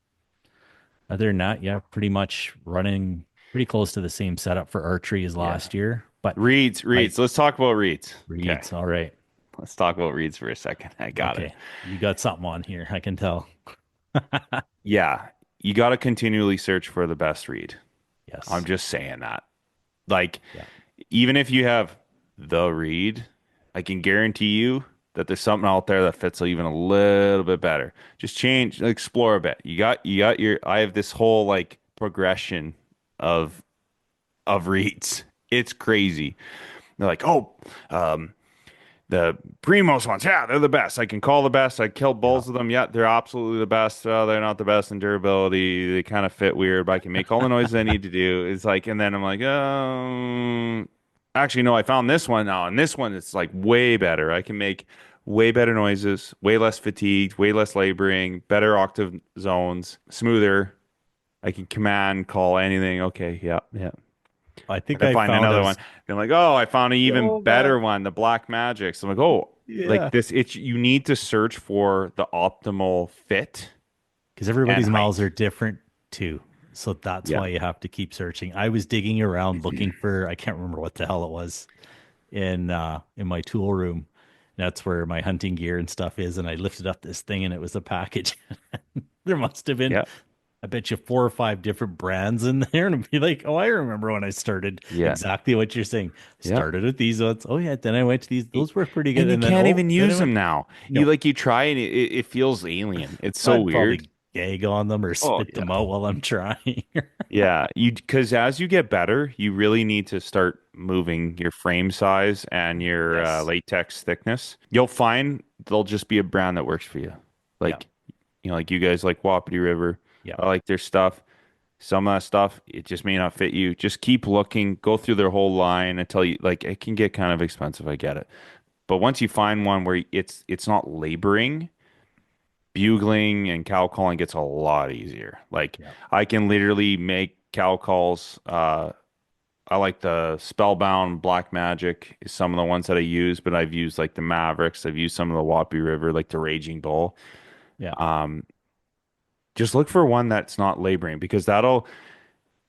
Other than that, yeah, pretty much running pretty close to the same setup for archery as last year. But Reeds. Let's talk about reeds. reeds, Okay. all right. Let's talk about reeds for a second. I got it. You got something on here, I can tell. Yeah. You got to continually search for the best reed. Yes. I'm just saying that. Like, Yeah. even if you have the reed, I can guarantee you that there's something out there that fits even a little bit better. Just change, explore a bit. You got your. I have this whole like progression of reeds. It's crazy. They're like, the Primos ones, yeah, they're the best. I can call the best. I killed bulls with them. Yeah, they're absolutely the best. They're not the best in durability. They kind of fit weird, but I can make all the noises I need to do. It's like, and then I'm like, actually, no, I found this one now, and this one it's like way better. I can make way better noises, way less fatigued, way less laboring, better octave zones, smoother. I can command, call anything. Okay, yeah. I think I I find found another us- one. I'm like, oh, I found an even So better bad. one, the Black Magic. So I'm like, oh, Yeah. like this. It's you need to search for the optimal fit. because everybody's and mouths height. are different too. So that's Yeah. why you have to keep searching. I was digging around looking for, I can't remember what the hell it was in my tool room. That's where my hunting gear and stuff is. And I lifted up this thing and it was a package. There must have been, Yeah. I bet you 4 or 5 different brands in there. And I'd be like, oh, I remember when I started. Yeah. Exactly what you're saying. Yeah. Started with these ones. Oh yeah. Then I went to these. Those were pretty good. And you then, can't oh, even then I use them went- now. No. You try and it feels alien. It's so I'd weird. probably gag on them or Oh, spit them out while I'm trying. Yeah, because as you get better, you really need to start moving your frame size and your Yes. latex thickness. You'll find there'll just be a brand that works for you. Like, like you guys like Wapiti River. Yeah. I like their stuff. Some of that stuff, it just may not fit you. Just keep looking, go through their whole line until you it can get kind of expensive. I get it. But once you find one where it's not laboring, bugling and cow calling gets a lot easier. I can literally make cow calls. I like the Spellbound, Black Magic is some of the ones that I use, but I've used the Mavericks. I've used some of the Wapiti River, like the Raging Bull. Yeah. Just look for one that's not laboring because that'll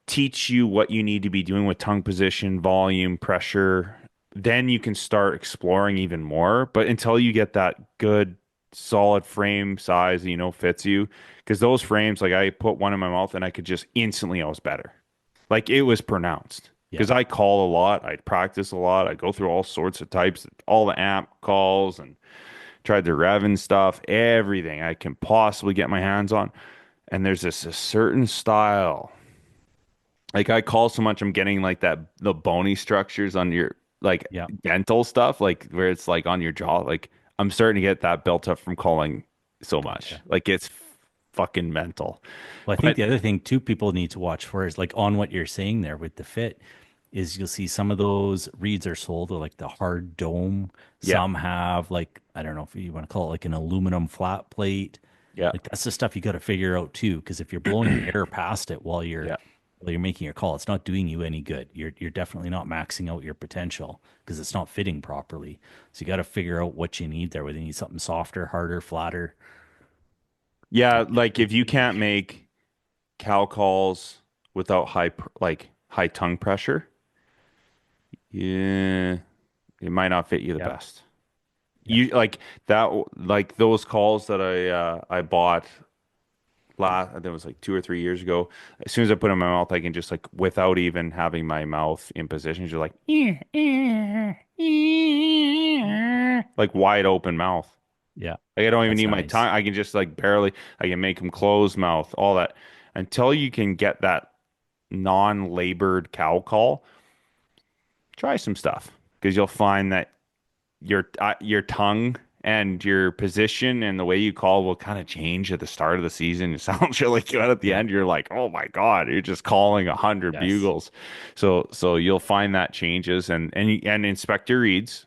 teach you what you need to be doing with tongue position, volume, pressure. Then you can start exploring even more. But until you get that good, solid frame size that fits you, because those frames, I put one in my mouth and I could just instantly, I was better. It was pronounced. Because I call a lot, I practice a lot, I go through all sorts of types, all the amp calls and tried the Revan stuff, everything I can possibly get my hands on. And there's a certain style. I call so much, I'm getting the bony structures on your dental stuff, where it's on your jaw. I'm starting to get that built up from calling so much. It's fucking mental. Well, I think the other thing too people need to watch for is on what you're saying there with the fit is you'll see some of those reeds are sold with the hard dome. Yeah. Some have I don't know if you want to call it an aluminum flat plate. Yeah. That's the stuff you got to figure out too, because if you're blowing air past it while you're making your call, it's not doing you any good. You're definitely not maxing out your potential because it's not fitting properly. So you got to figure out what you need there. Whether you need something softer, harder, flatter. Yeah, if you can't make cow calls without high tongue pressure, yeah, it might not fit you the best. You that those calls that I bought last, I think it was 2 or 3 years ago. As soon as I put it in my mouth, I can just without even having my mouth in position, just wide open mouth. Yeah. I don't even That's need my nice. tongue. I can just barely, I can make them closed mouth, all that. Until you can get that non-labored cow call, try some stuff because you'll find that your tongue and your position and the way you call will kind of change at the start of the season. It sounds really good at the end. You're like, oh my God, you're just calling 100 Yes. bugles. So you'll find that changes and inspect your reeds.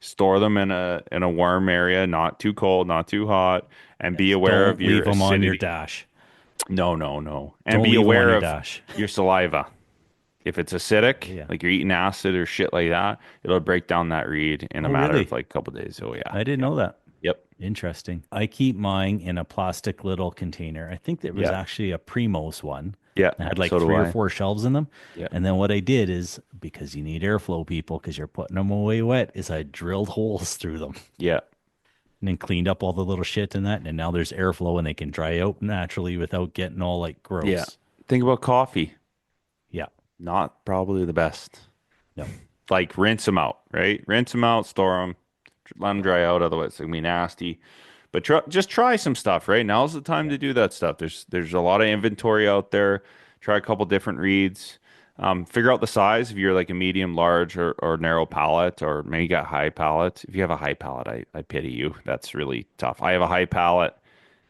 Store them in a warm area, not too cold, not too hot, and be aware Don't of your leave them on your acidity. dash. No. And Don't be leave 'em on aware your of dash. your saliva. If it's acidic, Yeah. you're eating acid or shit like that, it'll break down that reed in a Oh, matter really? of a couple days. Oh yeah. I didn't know that. Yep. Interesting. I keep mine in a plastic little container. I think that was Yeah. actually a Primos one. Yeah. It had so do 3 or I. 4 shelves in them. Yeah. And then what I did is, because you need airflow, people, because you're putting them away wet, is I drilled holes through them Yeah. and then cleaned up all the little shit in that. And now there's airflow and they can dry out naturally without getting all gross. Yeah. Think about coffee. Yeah. Not probably the best. No. Rinse them out, right? Rinse them out, store them, let them dry out. Otherwise, it's gonna be nasty. But just try some stuff, right? Now's the time to do that stuff. There's a lot of inventory out there. Try a couple different reeds. Figure out the size. If you're a medium, large, or narrow palate, or maybe you got high palate. If you have a high palate, I pity you. That's really tough. I have a high palate,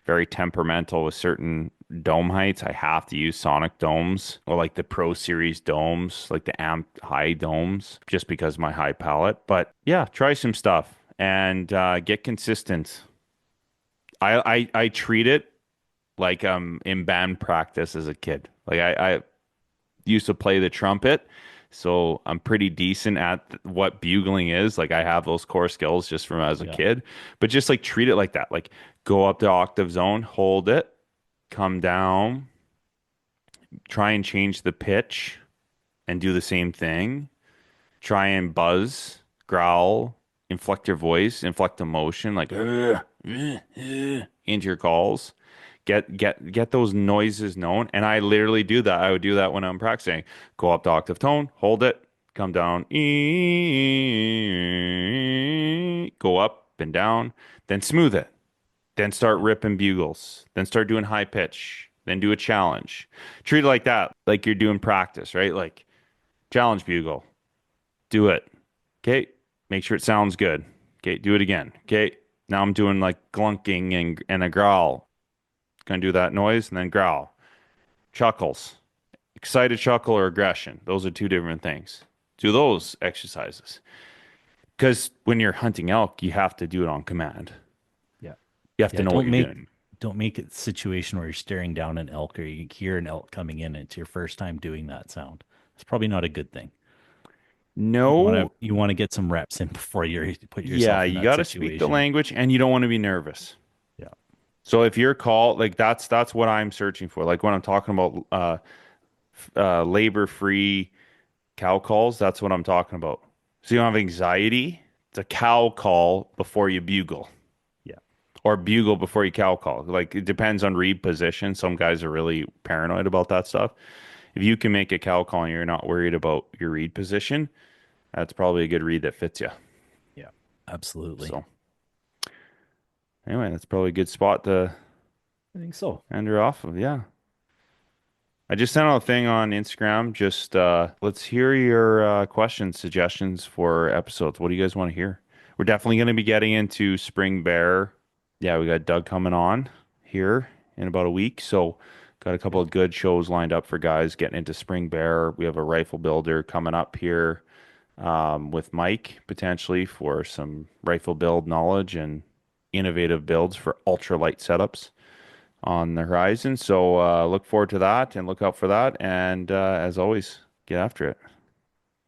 very temperamental with certain dome heights. I have to use sonic domes or the Pro Series domes, the amp high domes, just because of my high palate. But yeah, try some stuff and get consistent. I treat it like I'm in band practice as a kid. I used to play the trumpet, so I'm pretty decent at what bugling is. I have those core skills just from as a kid, but just treat it like that. Go up the octave zone, hold it, come down, try and change the pitch and do the same thing. Try and buzz, growl, inflect your voice, inflect emotion, like into your calls. Get those noises known. And I literally do that. I would do that when I'm practicing. Go up to octave tone, hold it, come down, go up and down, then smooth it. Then start ripping bugles. Then start doing high pitch. Then do a challenge. Treat it like that, like you're doing practice, right? Like challenge bugle. Do it. Okay. Make sure it sounds good. Okay. Do it again. Okay. Now I'm doing like glunking and a growl. Gonna do that noise and then growl. Chuckles. Excited chuckle or aggression. Those are two different things. Do those exercises. Because when you're hunting elk, you have to do it on command. You have to know what you're doing. Don't make it a situation where you're staring down an elk or you hear an elk coming in and it's your first time doing that sound. It's probably not a good thing. No. You want to get some reps in before you put yourself Yeah, in you that got to situation. speak the language and you don't want to be nervous. Yeah. So if you're called, like that's what I'm searching for. Like when I'm talking about labor-free cow calls, that's what I'm talking about. So you don't have anxiety. It's a cow call before you bugle. Or bugle before you cow call. Like it depends on read position. Some guys are really paranoid about that stuff. If you can make a cow call and you're not worried about your read position, that's probably a good read that fits you. Yeah, absolutely. So anyway, that's probably a good spot to I think so. end her off of. Yeah. I just sent out a thing on Instagram. Just let's hear your questions, suggestions for episodes. What do you guys want to hear? We're definitely going to be getting into spring bear. Yeah, we got Doug coming on here in about a week. So got a couple of good shows lined up for guys getting into spring bear. We have a rifle builder coming up here with Mike potentially for some rifle build knowledge and innovative builds for ultralight setups on the horizon. So look forward to that and look out for that. And as always, get after it.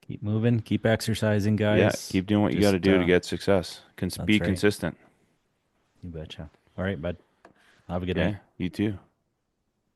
Keep moving, keep exercising, guys. Yeah, keep doing what you got to do to get success. Be right. consistent. You betcha. All right, bud. Have a good Okay, day. you too.